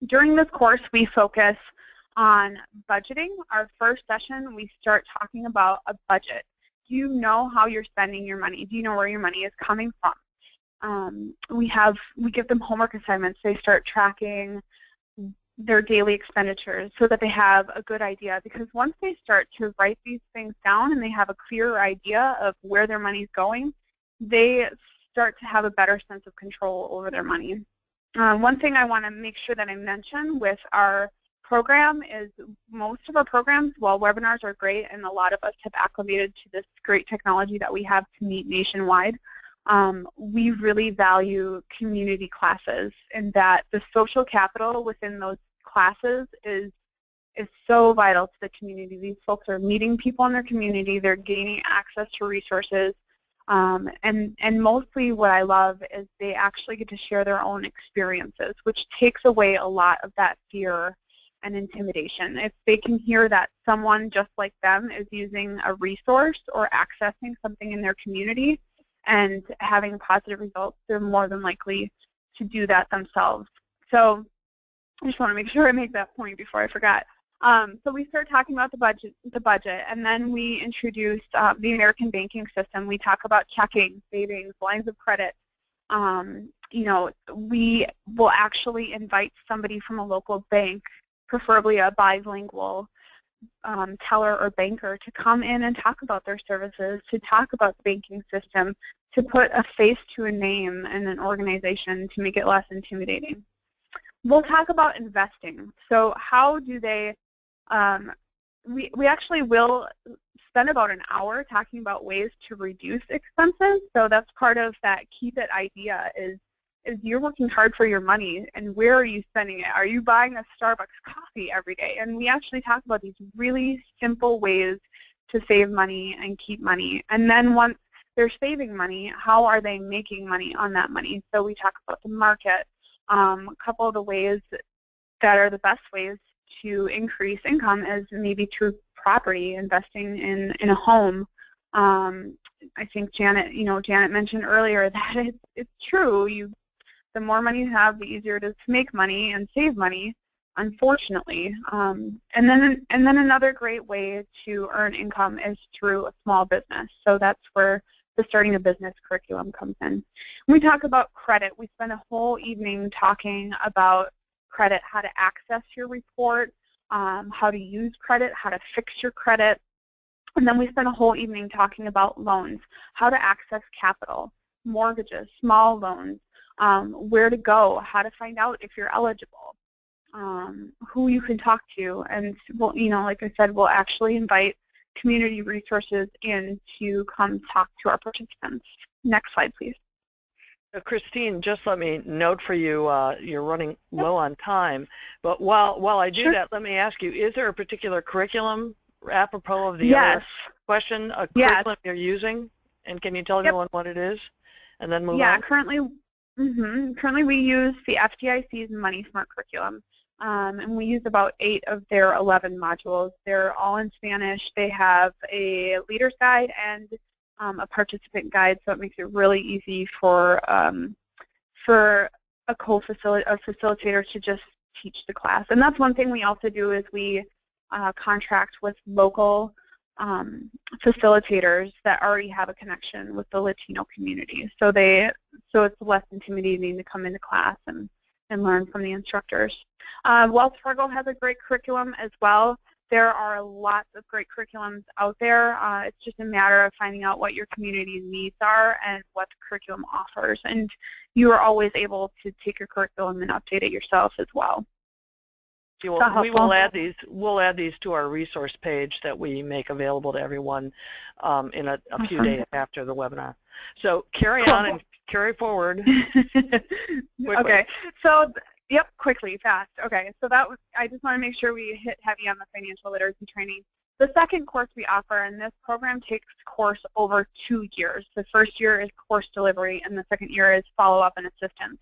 During this course, we focus on budgeting. Our first session, we start talking about a budget. Do you know how you're spending your money? Do you know where your money is coming from? We give them homework assignments. They start tracking their daily expenditures so that they have a good idea, because once they start to write these things down and they have a clearer idea of where their money is going, they start to have a better sense of control over their money. One thing I want to make sure that I mention with our program is most of our programs, while webinars are great and a lot of us have acclimated to this great technology that we have to meet nationwide, we really value community classes, and that the social capital within those classes is so vital to the community. These folks are meeting people in their community, they're gaining access to resources, and mostly what I love is they actually get to share their own experiences, which takes away a lot of that fear and intimidation. If they can hear that someone just like them is using a resource or accessing something in their community and having positive results, they're more than likely to do that themselves. So I just want to make sure I make that point before I forgot. So we start talking about the budget, and then we introduce the American banking system. We talk about checking, savings, lines of credit. You know, we will actually invite somebody from a local bank, preferably a bilingual teller or banker, to come in and talk about their services, to talk about the banking system, to put a face to a name in an organization to make it less intimidating. We'll talk about investing. So how do they, we actually will spend about an hour talking about ways to reduce expenses. So that's part of that keep it idea is you're working hard for your money, and where are you spending it? Are you buying a Starbucks coffee every day? And we actually talk about these really simple ways to save money and keep money. And then once they're saving money, how are they making money on that money? So we talk about the market. A couple of the ways that are the best ways to increase income is maybe through property, investing in a home. I think Janet mentioned earlier that it's true. The more money you have, the easier it is to make money and save money, unfortunately. And then another great way to earn income is through a small business. So that's where the Starting a Business curriculum comes in. When we talk about credit, we spend a whole evening talking about credit, how to access your report, how to use credit, how to fix your credit. And then we spend a whole evening talking about loans, how to access capital, mortgages, small loans, where to go, how to find out if you're eligible, who you can talk to. And we'll, like I said, we'll actually invite community resources in to come talk to our participants. Next slide, please. Christine, just let me note for you, you're running low on time, but while I do that, let me ask you, is there a particular curriculum apropos of the other question, a curriculum you're using? And can you tell everyone what it is? And then move on? Currently we use the FDIC's Money Smart curriculum. and we use about 8 of their 11 modules. They're all in Spanish. They have a leader's guide and a participant guide, so it makes it really easy for a facilitator to just teach the class. And that's one thing we also do is we contract with local facilitators that already have a connection with the Latino community. So it's less intimidating to come into class and learn from the instructors. Wells Fargo has a great curriculum as well. There are lots of great curriculums out there. It's just a matter of finding out what your community's needs are and what the curriculum offers. And you are always able to take your curriculum and update it yourself as well. We will add these. We'll add these to our resource page that we make available to everyone in a few days after the webinar. So carry on and carry forward. Okay. So yep, quickly, fast. Okay. So that was. I just want to make sure we hit heavy on the financial literacy training. The second course we offer, and this program takes course over 2 years. The first year is course delivery, and the second year is follow-up and assistance.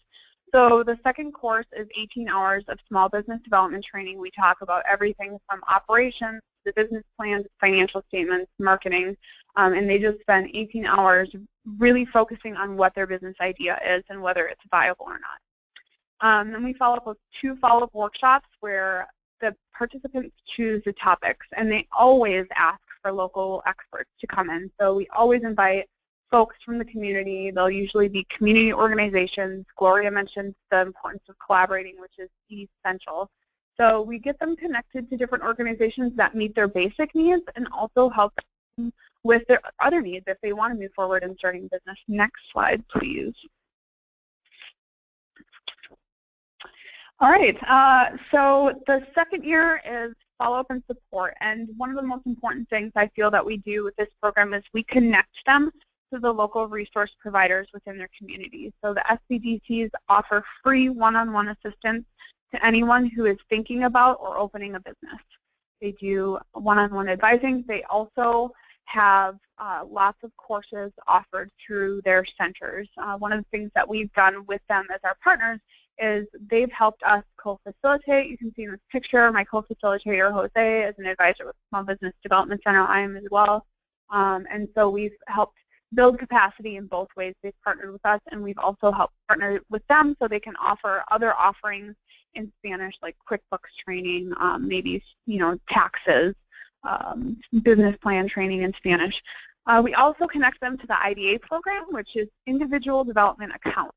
So the second course is 18 hours of small business development training. We talk about everything from operations, the business plans, financial statements, marketing, and they just spend 18 hours really focusing on what their business idea is and whether it's viable or not. Then we follow up with 2 follow-up workshops where the participants choose the topics, and they always ask for local experts to come in. So we always invite folks from the community. They'll usually be community organizations. Gloria mentioned the importance of collaborating, which is essential. So we get them connected to different organizations that meet their basic needs and also help them with their other needs if they want to move forward in starting business. Next slide, please. All right, so the second year is follow-up and support. And one of the most important things I feel that we do with this program is we connect them to the local resource providers within their community. So the SBDCs offer free one-on-one assistance to anyone who is thinking about or opening a business. They do one-on-one advising. They also have lots of courses offered through their centers. One of the things that we've done with them as our partners is they've helped us co-facilitate. You can see in this picture my co-facilitator, Jose, is an advisor with Small Business Development Center. I am as well. And so we've helped build capacity in both ways. They've partnered with us, and we've also helped partner with them so they can offer other offerings in Spanish, like QuickBooks training, maybe taxes, business plan training in Spanish. We also connect them to the IDA program, which is Individual Development Account.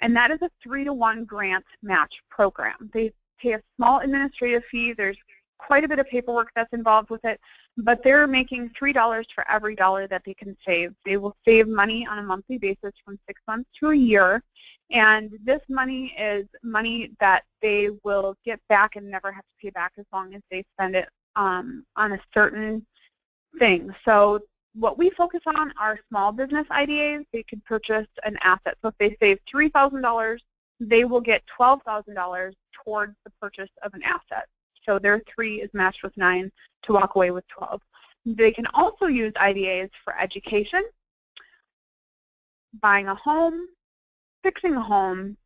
And that is a 3-to-1 grant match program. They pay a small administrative fee. There's quite a bit of paperwork that's involved with it, but they're making $3 for every dollar that they can save. They will save money on a monthly basis from 6 months to a year, and this money is money that they will get back and never have to pay back as long as they spend it on a certain thing. So what we focus on are small business IDAs. They could purchase an asset. So if they save $3,000, they will get $12,000 towards the purchase of an asset. So their 3 is matched with 9 to walk away with 12. They can also use IDAs for education, buying a home, fixing a home,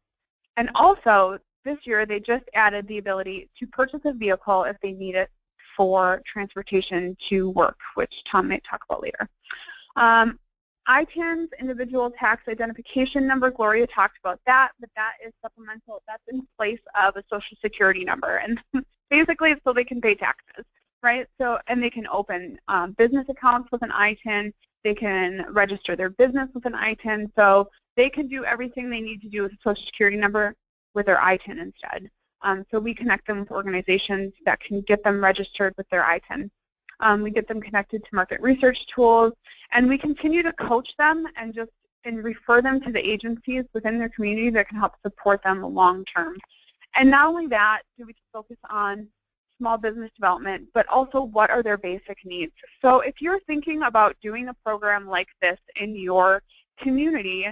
and also this year they just added the ability to purchase a vehicle if they need it for transportation to work, which Tom may talk about later. ITINs, individual tax identification number, Gloria talked about that, but that is supplemental. That's in place of a Social Security number, and basically it's so they can pay taxes, right? So, and they can open business accounts with an ITIN. They can register their business with an ITIN. So they can do everything they need to do with a Social Security number with their ITIN instead. So we connect them with organizations that can get them registered with their ITIN. We get them connected to market research tools, and we continue to coach them and refer them to the agencies within their community that can help support them long term. And not only that, do we focus on small business development, but also what are their basic needs. So if you're thinking about doing a program like this in your community,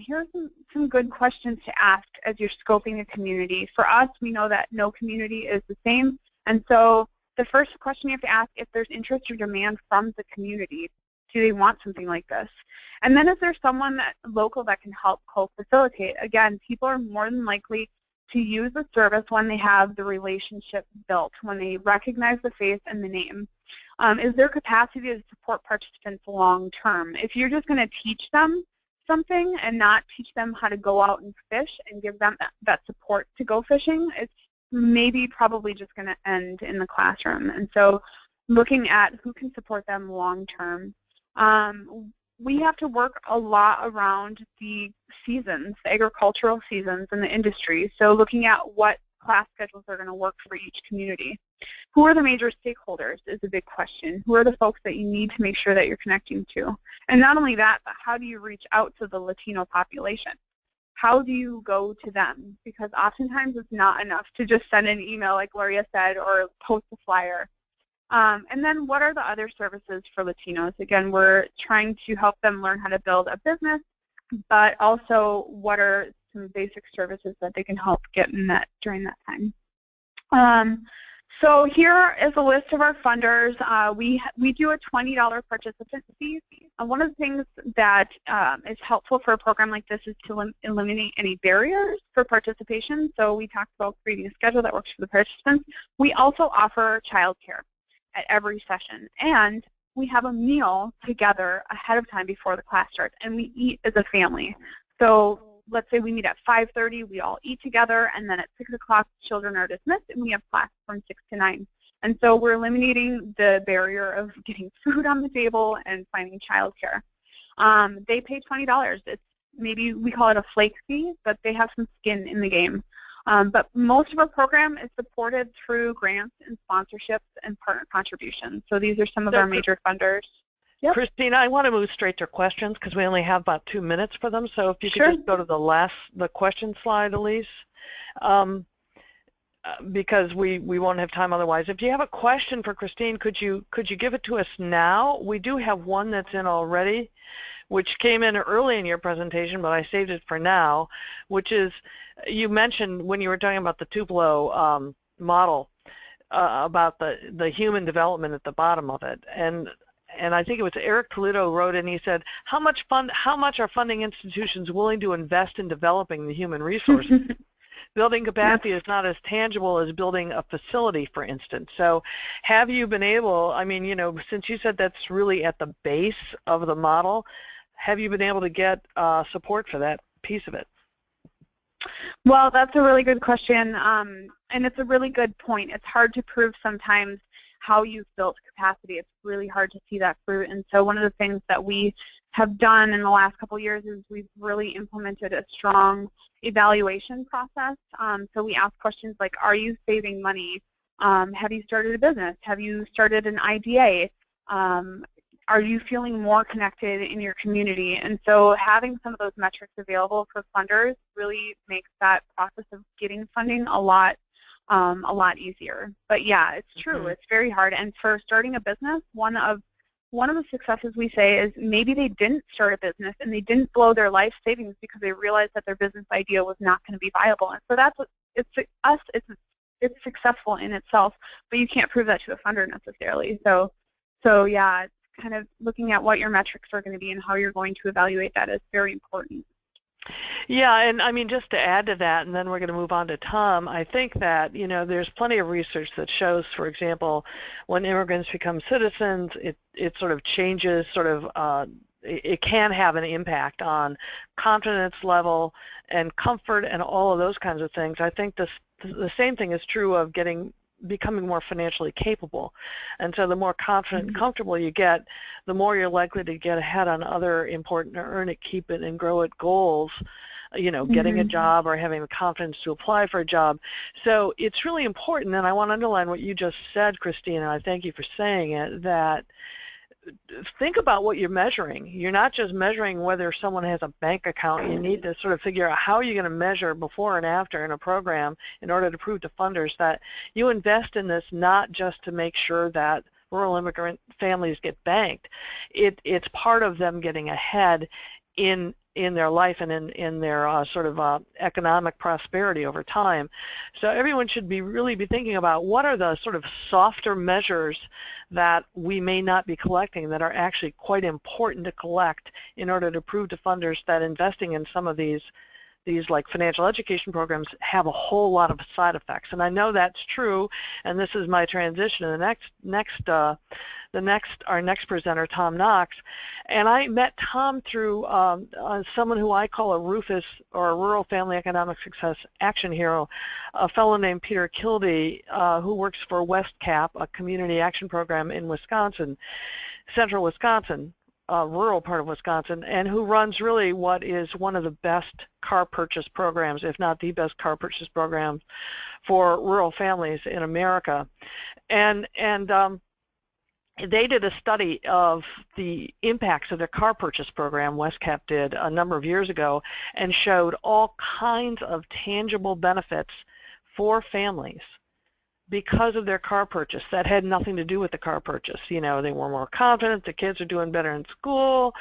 here are some good questions to ask as you're scoping a community. For us, we know that no community is the same, and so the first question you have to ask if there's interest or demand from the community. Do they want something like this? And then is there someone local that can help co-facilitate? Again, people are more than likely to use the service when they have the relationship built, when they recognize the face and the name, is their capacity to support participants long term. If you're just going to teach them something and not teach them how to go out and fish and give them that support to go fishing, it's maybe probably just going to end in the classroom. And so looking at who can support them long term. We have to work a lot around the seasons, the agricultural seasons in the industry. So looking at what class schedules are going to work for each community. Who are the major stakeholders is a big question. Who are the folks that you need to make sure that you're connecting to? And not only that, but how do you reach out to the Latino population? How do you go to them? Because oftentimes it's not enough to just send an email like Gloria said or post a flyer. And then what are the other services for Latinos? Again, we're trying to help them learn how to build a business, but also what are some basic services that they can help get in that during that time. So here is a list of our funders. We do a $20 participant fee. One of the things that is helpful for a program like this is to eliminate any barriers for participation. So we talked about creating a schedule that works for the participants. We also offer childcare at every session, and we have a meal together ahead of time before the class starts, and we eat as a family. So let's say we meet at 5:30, we all eat together, and then at 6 o'clock children are dismissed, and we have class from 6 to 9. And so we're eliminating the barrier of getting food on the table and finding childcare. They pay $20. It's maybe we call it a flake fee, but they have some skin in the game. But most of our program is supported through grants and sponsorships and partner contributions. So these are some of our major funders. Yep. Christina, I want to move straight to questions because we only have about 2 minutes for them. So if you could just go to the question slide, Elise, because we won't have time otherwise. If you have a question for Christine, could you give it to us now? We do have one that's in already, which came in early in your presentation, but I saved it for now, which is, you mentioned when you were talking about the Tupelo model about the human development at the bottom of it, and I think it was Eric Toledo wrote in, he said, how much are funding institutions willing to invest in developing the human resources? Building capacity is not as tangible as building a facility, for instance. So have you been able, I mean, since you said that's really at the base of the model, have you been able to get support for that piece of it? Well, that's a really good question, and it's a really good point. It's hard to prove sometimes how you've built capacity. It's really hard to see that fruit. And so one of the things that we have done in the last couple of years is we've really implemented a strong evaluation process. So we ask questions like, are you saving money? Have you started a business? Have you started an IDA? Are you feeling more connected in your community? And so having some of those metrics available for funders really makes that process of getting funding a lot easier. But yeah, it's true. It's very hard. And for starting a business, one of the successes we say is maybe they didn't start a business and they didn't blow their life savings because they realized that their business idea was not going to be viable. And so that's what it's successful in itself, but you can't prove that to a funder necessarily. So yeah, it's kind of looking at what your metrics are going to be and how you're going to evaluate that is very important. Yeah, and I mean, just to add to that, and then we're going to move on to Tom, I think that, there's plenty of research that shows, for example, when immigrants become citizens, it sort of changes, it can have an impact on confidence level and comfort and all of those kinds of things. I think the same thing is true of becoming more financially capable. And so the more confident and comfortable you get, the more you're likely to get ahead on other important earn it, keep it, and grow it goals, getting a job or having the confidence to apply for a job. So it's really important, and I want to underline what you just said, Christine, and I thank you for saying it, that think about what you're measuring. You're not just measuring whether someone has a bank account. You need to sort of figure out how you're going to measure before and after in a program in order to prove to funders that you invest in this not just to make sure that rural immigrant families get banked. It's part of them getting ahead in their life and in their economic prosperity over time. So everyone should really be thinking about what are the sort of softer measures that we may not be collecting that are actually quite important to collect in order to prove to funders that investing in some of these these like financial education programs have a whole lot of side effects, and I know that's true. And this is my transition. Our next presenter, Tom Knox, and I met Tom through someone who I call a Rufus, or a Rural Family Economic Success Action Hero, a fellow named Peter Kilby, who works for WestCap, a community action program in Wisconsin, central Wisconsin, rural part of Wisconsin, and who runs really what is one of the best car purchase programs, if not the best car purchase program for rural families in America. And they did a study of the impacts of their car purchase program, WestCap did a number of years ago, and showed all kinds of tangible benefits for families because of their car purchase. That had nothing to do with the car purchase. You know, they were more confident, the kids are doing better in school,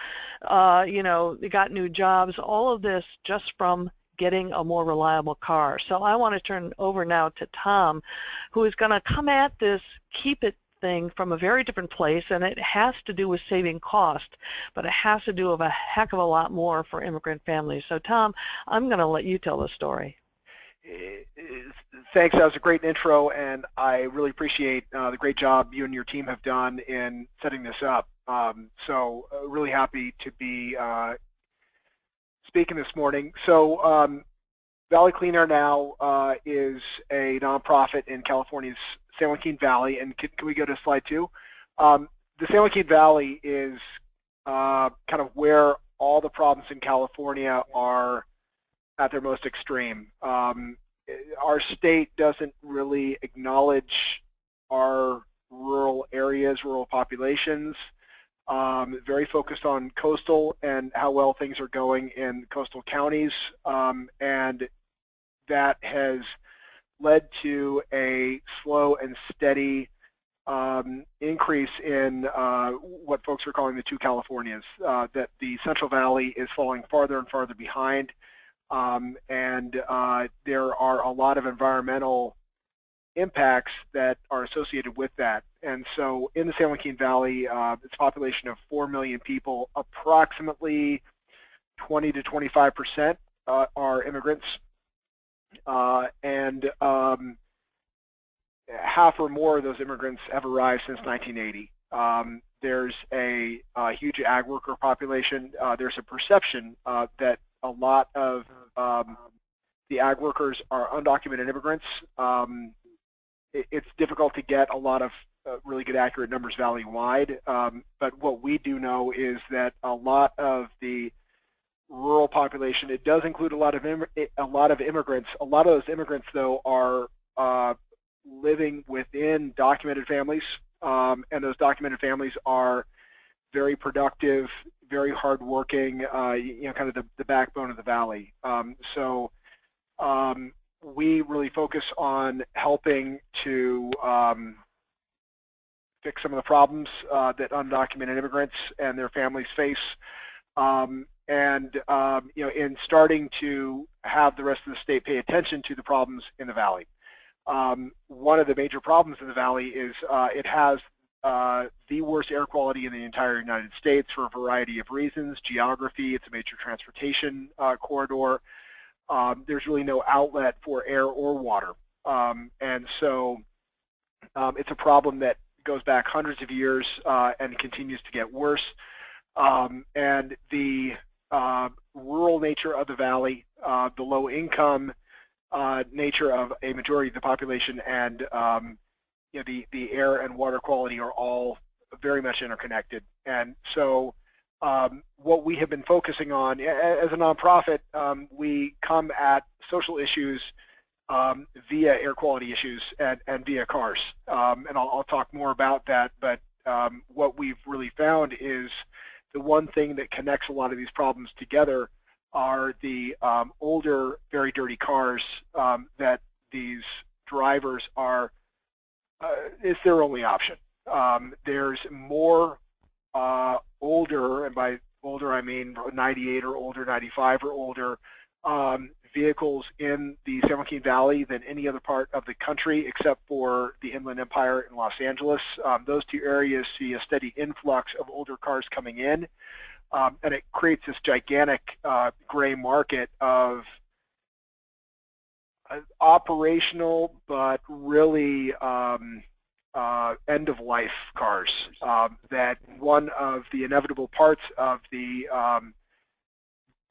you know, they got new jobs, all of this just from getting a more reliable car. So I want to turn over now to Tom, who is going to come at this keep it thing from a very different place, and it has to do with saving cost, but it has to do with a heck of a lot more for immigrant families. So Tom, I'm going to let you tell the story. Thanks, that was a great intro, and I really appreciate the great job you and your team have done in setting this up. So really happy to be speaking this morning. So Valley Clean Air Now is a nonprofit in California's San Joaquin Valley, and can we go to slide 2? The San Joaquin Valley is kind of where all the problems in California are at their most extreme. Our state doesn't really acknowledge our rural areas, rural populations, very focused on coastal and how well things are going in coastal counties, and that has led to a slow and steady increase in what folks are calling the two Californias, that the Central Valley is falling farther and farther behind, and there are a lot of environmental impacts that are associated with that. And so in the San Joaquin Valley, it's a population of 4 million people, approximately 20 to 25% are immigrants, and half or more of those immigrants have arrived since 1980. There's a huge ag worker population. There's a perception that a lot of the ag workers are undocumented immigrants. It's difficult to get a lot of really good accurate numbers valley-wide, but what we do know is that a lot of the rural population, it does include a lot of immigrants. A lot of those immigrants, though, are living within documented families, and those documented families are very productive, very hardworking, you know, kind of the backbone of the valley. So we really focus on helping to fix some of the problems that undocumented immigrants and their families face, and you know, in starting to have the rest of the state pay attention to the problems in the valley. One of the major problems in the valley is it has the worst air quality in the entire United States for a variety of reasons. Geography, it's a major transportation corridor. There's really no outlet for air or water. And so it's a problem that goes back hundreds of years and continues to get worse. And the rural nature of the valley, the low income nature of a majority of the population, and you know, the air and water quality are all very much interconnected. And so what we have been focusing on as a nonprofit, we come at social issues via air quality issues and via cars. And I'll talk more about that, but what we've really found is the one thing that connects a lot of these problems together are the older, very dirty cars that these drivers are, it's their only option. There's more older, and by older I mean 98 or older, 95 or older, vehicles in the San Joaquin Valley than any other part of the country except for the Inland Empire in Los Angeles. Those two areas see a steady influx of older cars coming in, and it creates this gigantic gray market of operational, but really end-of-life cars. That one of the inevitable parts of the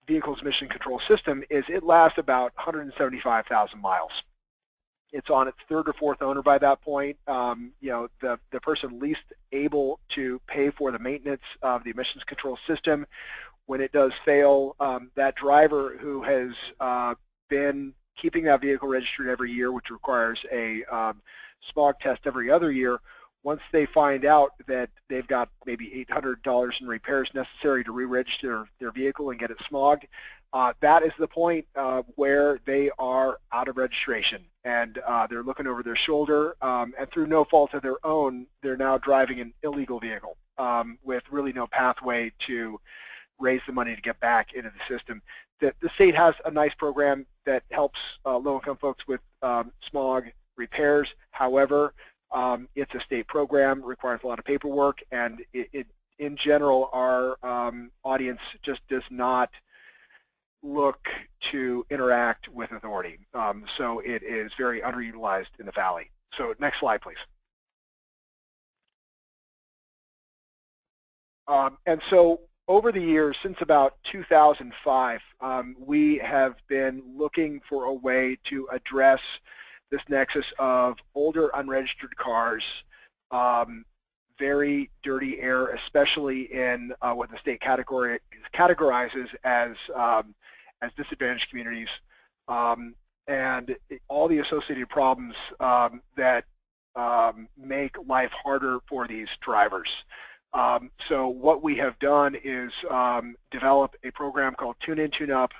vehicle's emission control system is it lasts about 175,000 miles. It's on its third or fourth owner by that point. You know, the person least able to pay for the maintenance of the emissions control system, when it does fail, that driver who has been keeping that vehicle registered every year, which requires a smog test every other year, once they find out that they've got maybe $800 in repairs necessary to re-register their vehicle and get it smogged, that is the point where they are out of registration, and they're looking over their shoulder, and through no fault of their own, they're now driving an illegal vehicle with really no pathway to raise the money to get back into the system. The state has a nice program that helps low-income folks with smog repairs. However, it's a state program, requires a lot of paperwork, and in general, our audience just does not look to interact with authority. So it is very underutilized in the Valley. So next slide, please. And so over the years, since about 2005, we have been looking for a way to address this nexus of older unregistered cars, very dirty air, especially in what the state categorizes as disadvantaged communities, and all the associated problems that make life harder for these drivers. So what we have done is develop a program called Tune In, Tune Up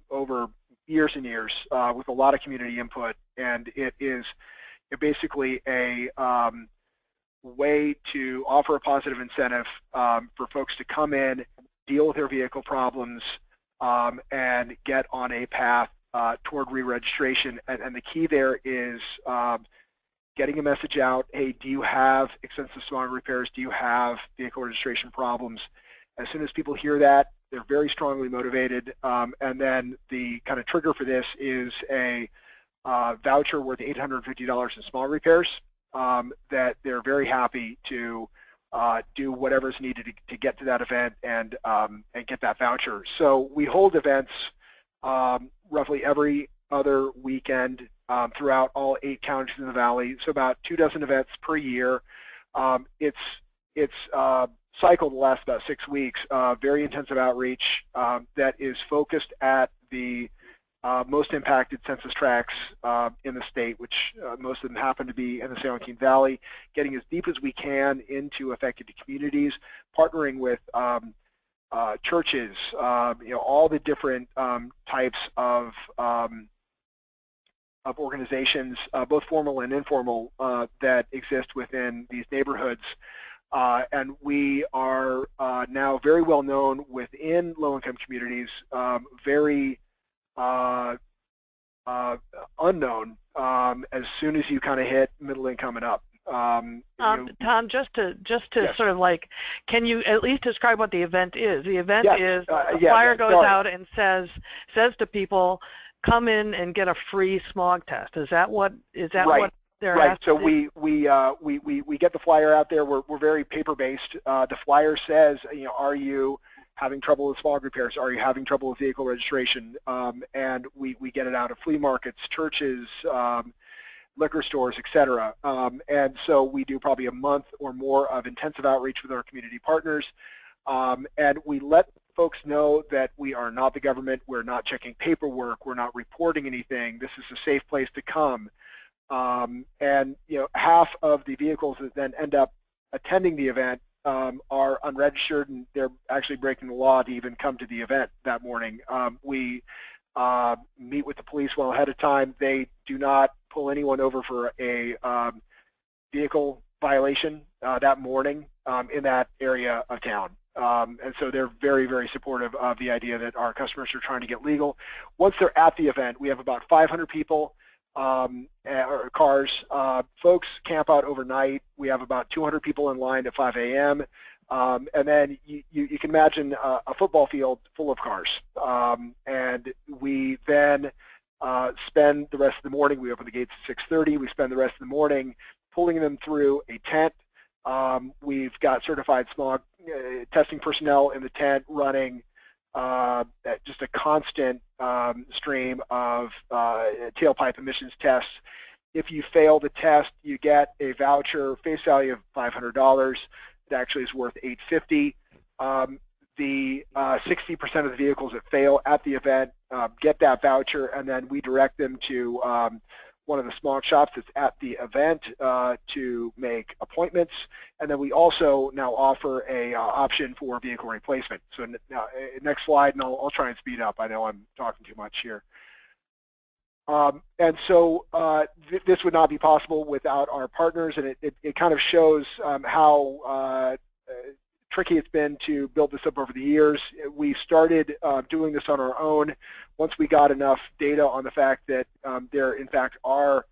over years and years with a lot of community input, and it is basically a way to offer a positive incentive for folks to come in, deal with their vehicle problems, and get on a path toward re-registration. And the key there is getting a message out, hey, do you have extensive smog repairs? Do you have vehicle registration problems? As soon as people hear that, they're very strongly motivated. And then the kind of trigger for this is a voucher worth $850 in smog repairs that they're very happy to do whatever's needed to get to that event and get that voucher. So we hold events roughly every other weekend throughout all 8 counties in the Valley, so about 24 events per year. It's cycled the last about 6 weeks, very intensive outreach that is focused at the most impacted census tracts in the state, which most of them happen to be in the San Joaquin Valley, getting as deep as we can into affected communities, partnering with churches, you know, all the different types of organizations, both formal and informal, that exist within these neighborhoods. And we are now very well known within low-income communities, very unknown as soon as you kind of hit middle income and up. Tom, just to yes. sort of like, can you at least describe what the event is? The event yes. is a flyer goes out and says to people, come in and get a free smog test. Is that what right. what they're right? asked So to do? we get the flyer out there. We're very paper based. The flyer says, you know, are you having trouble with smog repairs? Are you having trouble with vehicle registration? And we get it out of flea markets, churches, liquor stores, etc. And so we do probably a month or more of intensive outreach with our community partners, and we let folks know that we are not the government, we're not checking paperwork, we're not reporting anything, this is a safe place to come. And you know, half of the vehicles that then end up attending the event are unregistered, and they're actually breaking the law to even come to the event that morning. We meet with the police well ahead of time. They do not pull anyone over for a vehicle violation that morning in that area of town. And so they're very, very supportive of the idea that our customers are trying to get legal. Once they're at the event, we have about 500 people or cars. Folks camp out overnight. We have about 200 people in line at 5 a.m. And then you can imagine a football field full of cars. And we then spend the rest of the morning, we open the gates at 6:30, we spend the rest of the morning pulling them through a tent. We've got certified smog testing personnel in the tent running just a constant stream of tailpipe emissions tests. If you fail the test, you get a voucher, face value of $500. It actually is worth $850. The 60% of the vehicles that fail at the event get that voucher, and then we direct them to one of the smog shops that's at the event to make appointments. And then we also now offer a option for vehicle replacement. So now, next slide, and I'll try and speed up. I know I'm talking too much here. And so this would not be possible without our partners, and it kind of shows how tricky it's been to build this up over the years. We started doing this on our own once we got enough data on the fact that there, in fact, are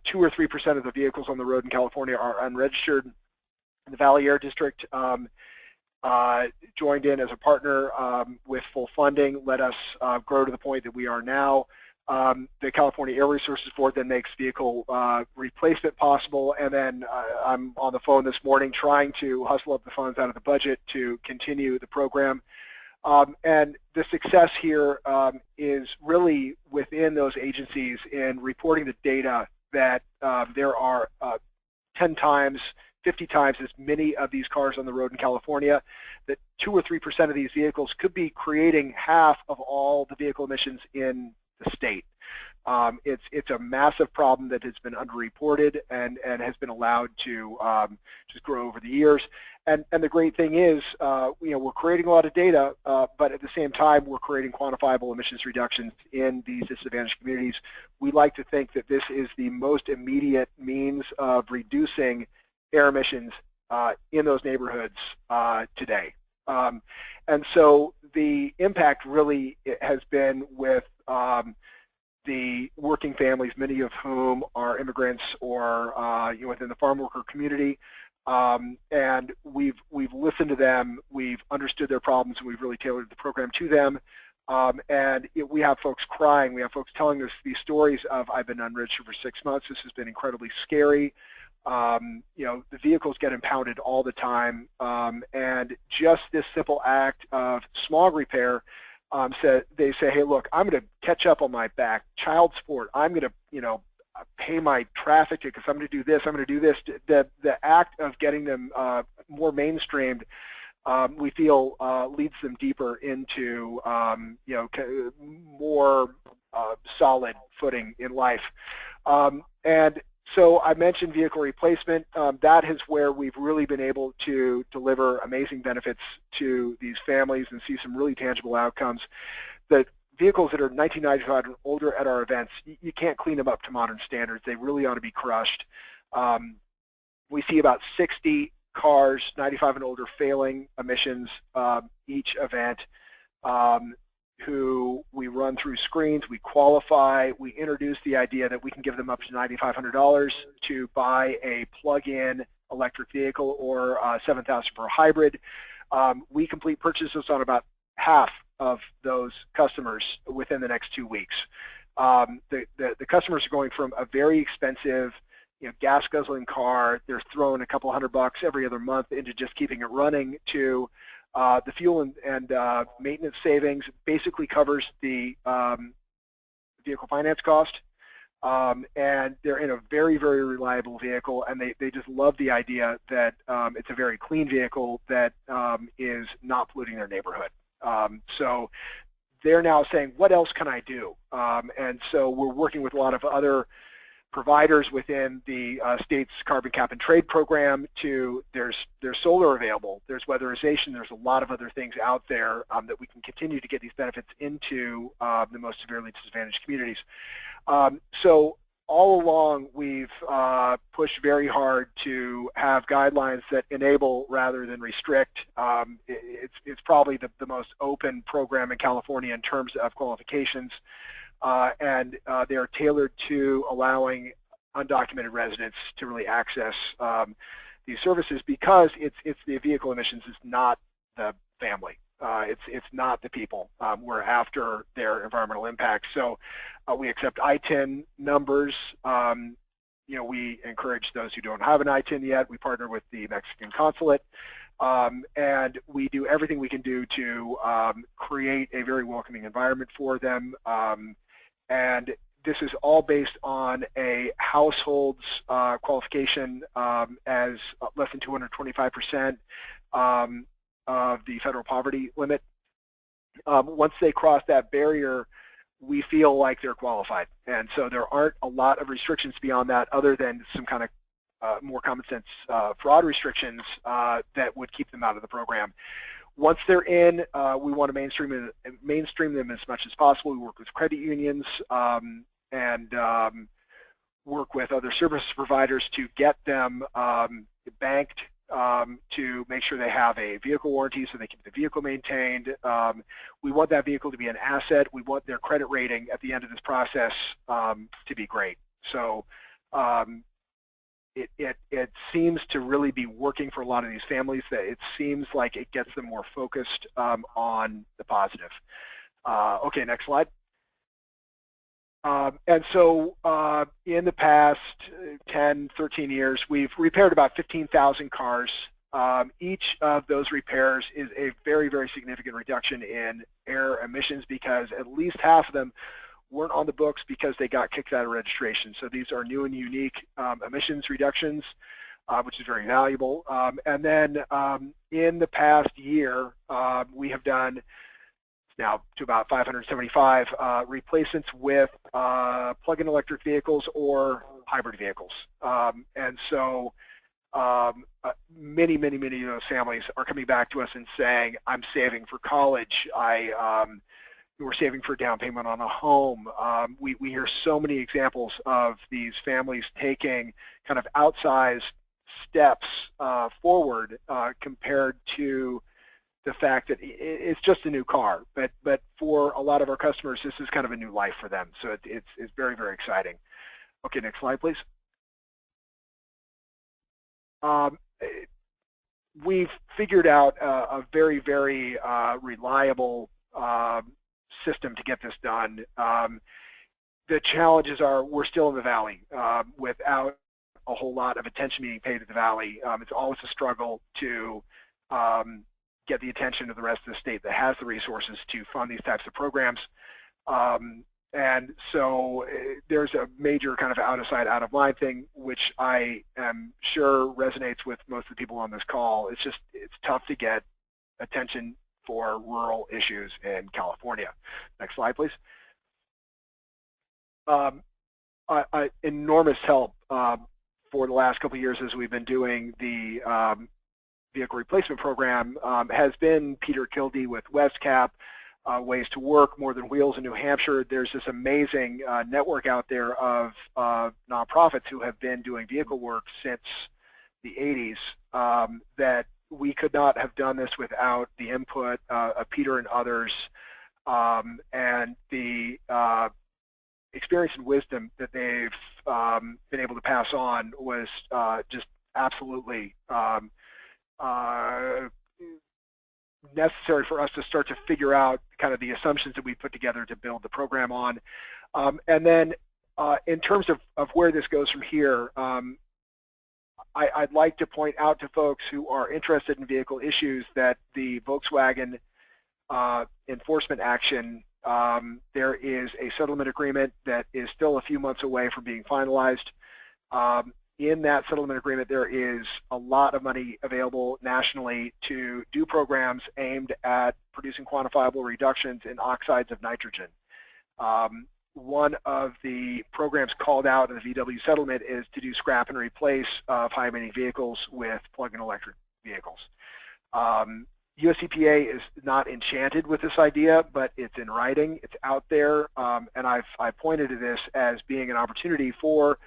2 or 3% of the vehicles on the road in California are unregistered. The Valley Air District joined in as a partner with full funding, let us grow to the point that we are now. The California Air Resources Board then makes vehicle replacement possible, and then I'm on the phone this morning trying to hustle up the funds out of the budget to continue the program. And the success here is really within those agencies in reporting the data that there are 10 times, 50 times as many of these cars on the road in California, that 2 or 3% of these vehicles could be creating half of all the vehicle emissions in the state. It's a massive problem that has been underreported and has been allowed to just grow over the years. And the great thing is, we're creating a lot of data, but at the same time, we're creating quantifiable emissions reductions in these disadvantaged communities. We like to think that this is the most immediate means of reducing air emissions in those neighborhoods today. And so the impact really has been with the working families, many of whom are immigrants or within the farm worker community, and we've listened to them, we've understood their problems, and we've really tailored the program to them. And we have folks crying, we have folks telling us these stories of, I've been unregistered for 6 months, this has been incredibly scary. The vehicles get impounded all the time, and just this simple act of smog repair, they say, hey, look, I'm going to catch up on my back child support. I'm going to, pay my traffic tickets. I'm going to do this. I'm going to do this. The act of getting them more mainstreamed, we feel leads them deeper into, more solid footing in life. And so I mentioned vehicle replacement. That is where we've really been able to deliver amazing benefits to these families and see some really tangible outcomes. The vehicles that are 1995 and older at our events, you can't clean them up to modern standards. They really ought to be crushed. We see about 60 cars, 95 and older, failing emissions each event, who we run through screens, we qualify, we introduce the idea that we can give them up to $9,500 to buy a plug-in electric vehicle or $7,000 for a hybrid. We complete purchases on about half of those customers within the next 2 weeks. The customers are going from a very expensive gas guzzling car, they're throwing a couple $100 every other month into just keeping it running, to the fuel and maintenance savings basically covers the vehicle finance cost, and they're in a very, very reliable vehicle, and they just love the idea that it's a very clean vehicle that is not polluting their neighborhood. So they're now saying, what else can I do? And so we're working with a lot of other providers within the state's carbon cap and trade program. There's solar available, there's weatherization, there's a lot of other things out there that we can continue to get these benefits into the most severely disadvantaged communities. So all along we've pushed very hard to have guidelines that enable rather than restrict. It's probably the most open program in California in terms of qualifications. And they are tailored to allowing undocumented residents to really access these services, because it's the vehicle emissions, it's not the family. It's not the people. We're after their environmental impact. So we accept ITIN numbers. We encourage those who don't have an ITIN yet. We partner with the Mexican consulate. And we do everything we can do to create a very welcoming environment for them. And this is all based on a household's qualification as less than 225% of the federal poverty limit. Once they cross that barrier, we feel like they're qualified. And so there aren't a lot of restrictions beyond that other than some kind of more common sense fraud restrictions that would keep them out of the program. Once they're in, we want to mainstream them as much as possible. We work with credit unions and work with other service providers to get them banked to make sure they have a vehicle warranty so they keep the vehicle maintained. We want that vehicle to be an asset. We want their credit rating at the end of this process to be great. So it seems to really be working for a lot of these families. That it seems like it gets them more focused on the positive. Okay, next slide. And so in the past 10, 13 years, we've repaired about 15,000 cars. Each of those repairs is a very, very significant reduction in air emissions because at least half of them weren't on the books because they got kicked out of registration. So these are new and unique emissions reductions, which is very valuable. And then in the past year, we have done now to about 575 replacements with plug-in electric vehicles or hybrid vehicles. And so many of those families are coming back to us and saying, I'm saving for college. We're saving for a down payment on a home. We hear so many examples of these families taking kind of outsized steps forward compared to the fact that it's just a new car. But for a lot of our customers, this is kind of a new life for them. So it's very, very exciting. Okay, next slide, please. We've figured out a very, very reliable system to get this done. The challenges are we're still in the valley without a whole lot of attention being paid to the valley. It's always a struggle to get the attention of the rest of the state that has the resources to fund these types of programs. And so there's a major kind of out of sight, out of mind thing, which I am sure resonates with most of the people on this call. It's tough to get attention for rural issues in California. Next slide, please. Enormous help for the last couple of years as we've been doing the vehicle replacement program has been Peter Kildee with WestCap, Ways to Work, More Than Wheels in New Hampshire. There's this amazing network out there of nonprofits who have been doing vehicle work since the 80s that we could not have done this without the input of Peter and others, and the experience and wisdom that they've been able to pass on was just absolutely necessary for us to start to figure out kind of the assumptions that we put together to build the program on. And then in terms of where this goes from here, I'd like to point out to folks who are interested in vehicle issues that the Volkswagen enforcement action, there is a settlement agreement that is still a few months away from being finalized. In that settlement agreement, there is a lot of money available nationally to do programs aimed at producing quantifiable reductions in oxides of nitrogen. One of the programs called out in the VW settlement is to do scrap and replace of high-emitting vehicles with plug-in electric vehicles. US EPA is not enchanted with this idea, but it's in writing, it's out there, and I've pointed to this as being an opportunity for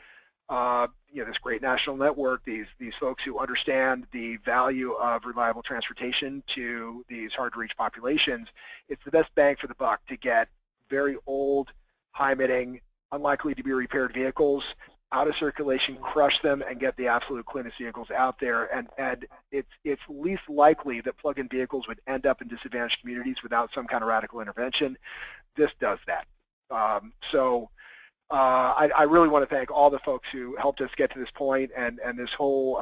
this great national network, these folks who understand the value of reliable transportation to these hard-to-reach populations. It's the best bang for the buck to get very old, high-emitting, unlikely to be repaired vehicles out of circulation, crush them, and get the absolute cleanest vehicles out there. And it's least likely that plug-in vehicles would end up in disadvantaged communities without some kind of radical intervention. This does that. I really want to thank all the folks who helped us get to this point, and this whole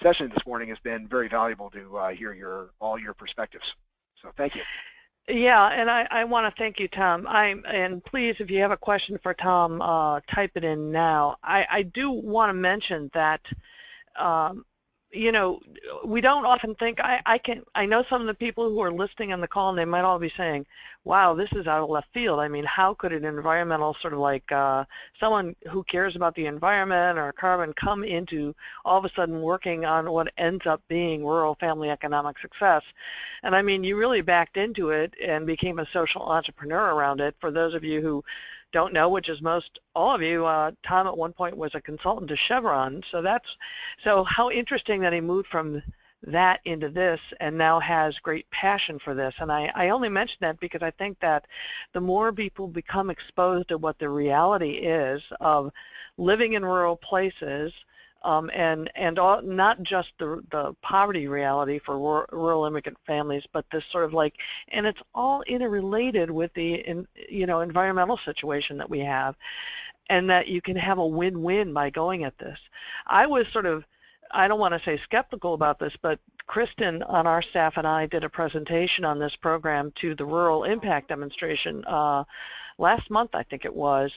session this morning has been very valuable to hear all your perspectives. So thank you. Yeah, and I want to thank you, Tom. And please, if you have a question for Tom, type it in now. I do want to mention that, you know, we don't often think, I know some of the people who are listening on the call, and they might all be saying, wow, this is out of left field. I mean, how could an environmental sort of like someone who cares about the environment or carbon come into all of a sudden working on what ends up being rural family economic success? And I mean, you really backed into it and became a social entrepreneur around it. For those of you who don't know, which is most all of you, Tom at one point was a consultant to Chevron. So how interesting that he moved from that into this and now has great passion for this. And I only mention that because I think that the more people become exposed to what the reality is of living in rural places, and not just the poverty reality for rural immigrant families, but this sort of like, and it's all interrelated with the environmental situation that we have, and that you can have a win-win by going at this. I was sort of, I don't want to say skeptical about this, but Kristen on our staff and I did a presentation on this program to the Rural Impact Demonstration last month, I think it was.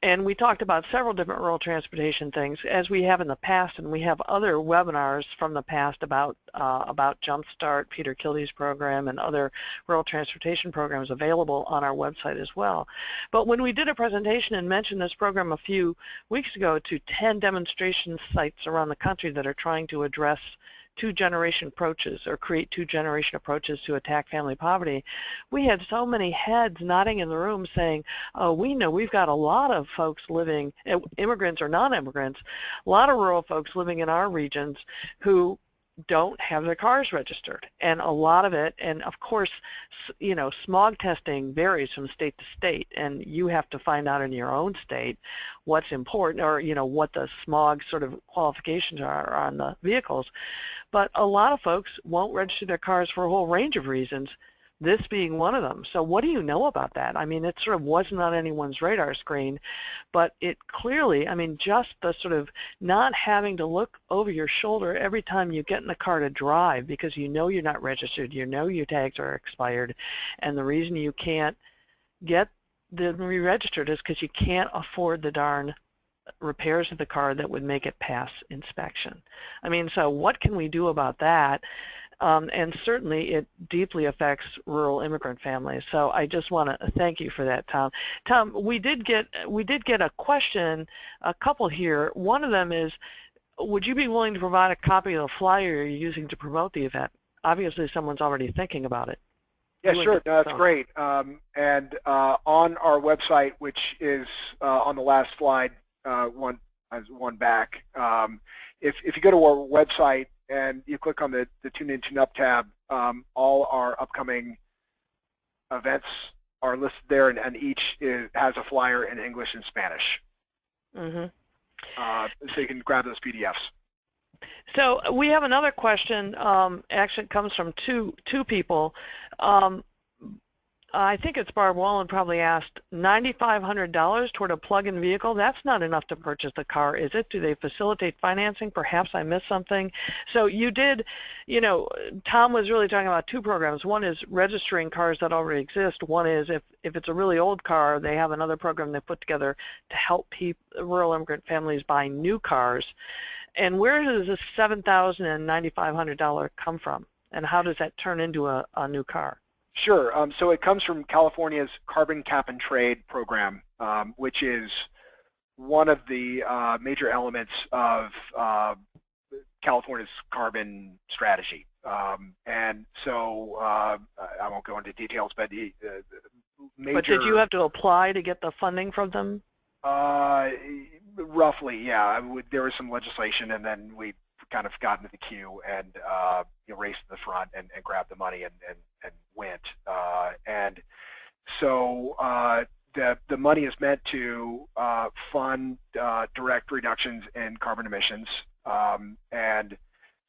And we talked about several different rural transportation things, as we have in the past, and we have other webinars from the past about Jumpstart, Peter Kilde's program, and other rural transportation programs available on our website as well. But when we did a presentation and mentioned this program a few weeks ago to 10 demonstration sites around the country that are trying to address two-generation approaches or create two-generation approaches to attack family poverty, we had so many heads nodding in the room saying, oh, we know we've got a lot of folks living, immigrants or non-immigrants, a lot of rural folks living in our regions who don't have their cars registered, and a lot of it, and of course, you know, smog testing varies from state to state, and you have to find out in your own state what's important, or you know, what the smog sort of qualifications are on the vehicles. But a lot of folks won't register their cars for a whole range of reasons, this being one of them. So what do you know about that? I mean, it sort of wasn't on anyone's radar screen, but it clearly, I mean, just the sort of not having to look over your shoulder every time you get in the car to drive because you know you're not registered, you know your tags are expired, and the reason you can't get them re-registered is because you can't afford the darn repairs of the car that would make it pass inspection. I mean, so what can we do about that? And certainly it deeply affects rural immigrant families. So I just want to thank you for that, Tom. Tom, we did get a question, a couple here. One of them is, would you be willing to provide a copy of the flyer you're using to promote the event? Obviously someone's already thinking about it. Yeah, sure. No, that's great. And on our website, which is on the last slide, one back, if you go to our website and you click on the Tune In, Tune Up tab, all our upcoming events are listed there, and each has a flyer in English and Spanish. Mm-hmm. So you can grab those PDFs. So we have another question. Actually, it comes from two people. I think it's Barb Wallen probably asked, $9,500 toward a plug-in vehicle, that's not enough to purchase the car, is it? Do they facilitate financing? Perhaps I missed something. So you did, you know, Tom was really talking about two programs. One is registering cars that already exist. One is if it's a really old car, they have another program they put together to help rural immigrant families buy new cars. And where does this $7,000 and $9,500 come from? And how does that turn into a new car? Sure. So it comes from California's Carbon Cap and Trade program, which is one of the major elements of California's carbon strategy. And so I won't go into details, but major... But did you have to apply to get the funding from them? Roughly, yeah. There was some legislation, and then we kind of got into the queue and raced to the front and grabbed the money and went. And so the money is meant to fund direct reductions in carbon emissions, and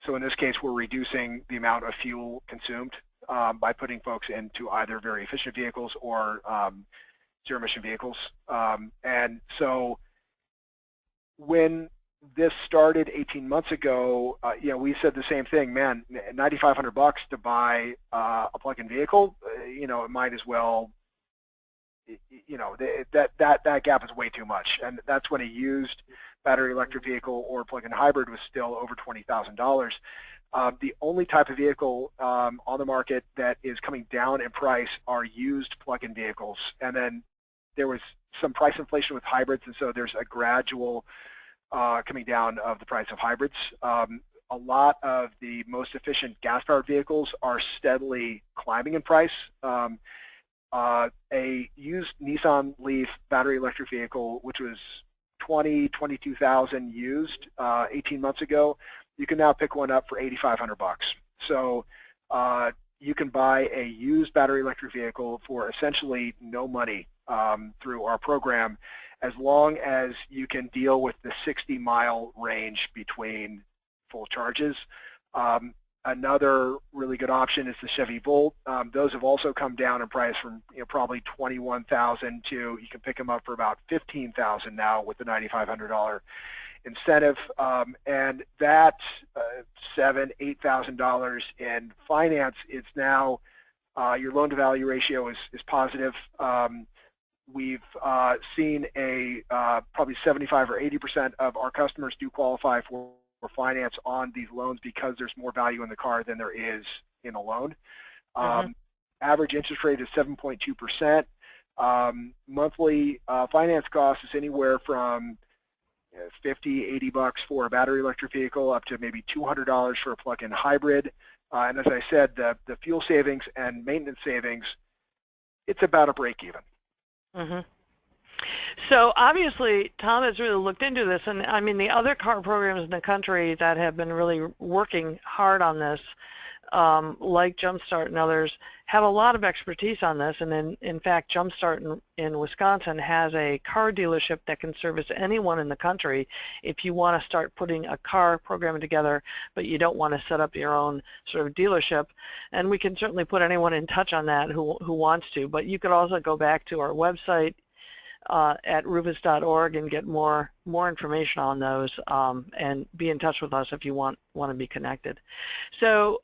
so in this case we're reducing the amount of fuel consumed by putting folks into either very efficient vehicles or zero-emission vehicles. And so when this started 18 months ago, we said the same thing. Man, $9,500 to buy a plug-in vehicle, it might as well. That gap is way too much, and that's when a used battery electric vehicle or plug-in hybrid was still over $20,000. The only type of vehicle on the market that is coming down in price are used plug-in vehicles, and then there was some price inflation with hybrids, and so there's a gradual coming down of the price of hybrids. A lot of the most efficient gas-powered vehicles are steadily climbing in price. A used Nissan Leaf battery electric vehicle, which was $22,000 used 18 months ago, you can now pick one up for $8,500. So you can buy a used battery electric vehicle for essentially no money through our program, as long as you can deal with the 60-mile range between full charges. Another really good option is the Chevy Volt. Those have also come down in price from probably $21,000 to you can pick them up for about $15,000 now with the $9,500 incentive, and that $7,000, $8,000 in finance, it's now your loan-to-value ratio is positive. We've seen probably 75 or 80% of our customers do qualify for finance on these loans because there's more value in the car than there is in a loan. Average interest rate is 7.2%. Monthly finance cost is anywhere from $50, $80 for a battery electric vehicle up to maybe $200 for a plug-in hybrid. And as I said, the fuel savings and maintenance savings, it's about a break even. So obviously, Tom has really looked into this, and I mean the other car programs in the country that have been really working hard on this, like Jumpstart and others, have a lot of expertise on this. And in fact, Jumpstart in Wisconsin has a car dealership that can service anyone in the country if you want to start putting a car program together, but you don't want to set up your own sort of dealership. And we can certainly put anyone in touch on that who wants to. But you could also go back to our website at rufus.org and get more information on those, and be in touch with us if you want to be connected. So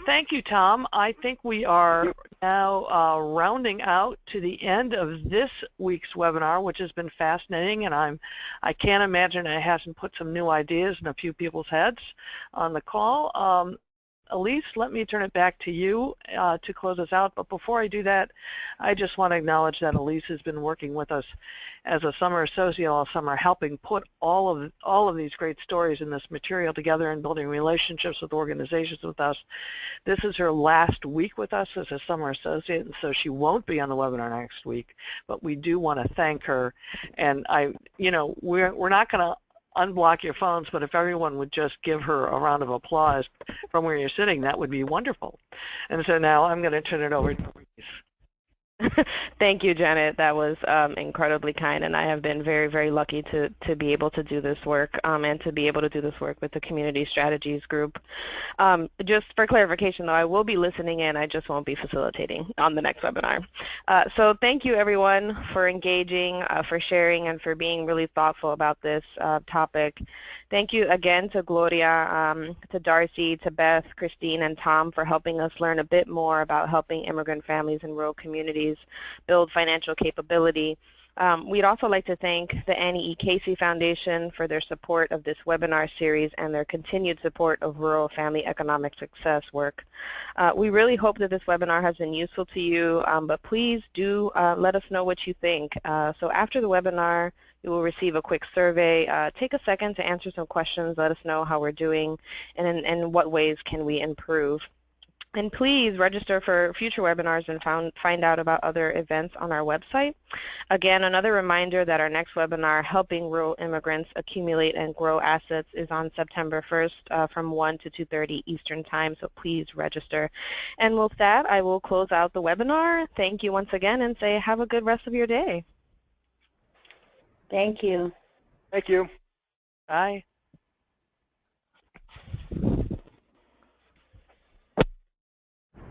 thank you, Tom. I think we are now rounding out to the end of this week's webinar, which has been fascinating, and I can't imagine it hasn't put some new ideas in a few people's heads on the call. Elise, let me turn it back to you to close us out. But before I do that, I just want to acknowledge that Elise has been working with us as a summer associate all summer, helping put all of these great stories and this material together and building relationships with organizations with us. This is her last week with us as a summer associate, and so she won't be on the webinar next week. But we do want to thank her, and we're not going to unblock your phones, but if everyone would just give her a round of applause from where you're sitting, that would be wonderful. And so now I'm going to turn it over to Elise. Thank you, Janet. That was incredibly kind, and I have been very, very lucky to be able to do this work and to be able to do this work with the Community Strategies Group. Just for clarification, though, I will be listening in. I just won't be facilitating on the next webinar. So thank you, everyone, for engaging, for sharing, and for being really thoughtful about this topic. Thank you again to Gloria, to Darcy, to Beth, Christine, and Tom for helping us learn a bit more about helping immigrant families in rural communities build financial capability. We'd also like to thank the Annie E. Casey Foundation for their support of this webinar series and their continued support of rural family economic success work. We really hope that this webinar has been useful to you, but please do let us know what you think. So after the webinar, you will receive a quick survey. Take a second to answer some questions. Let us know how we're doing and in what ways can we improve. And please register for future webinars and find out about other events on our website. Again, another reminder that our next webinar, Helping Rural Immigrants Accumulate and Grow Assets, is on September 1st from 1 to 2:30 Eastern Time, so please register. And with that, I will close out the webinar. Thank you once again and say have a good rest of your day. Thank you. Thank you. Bye.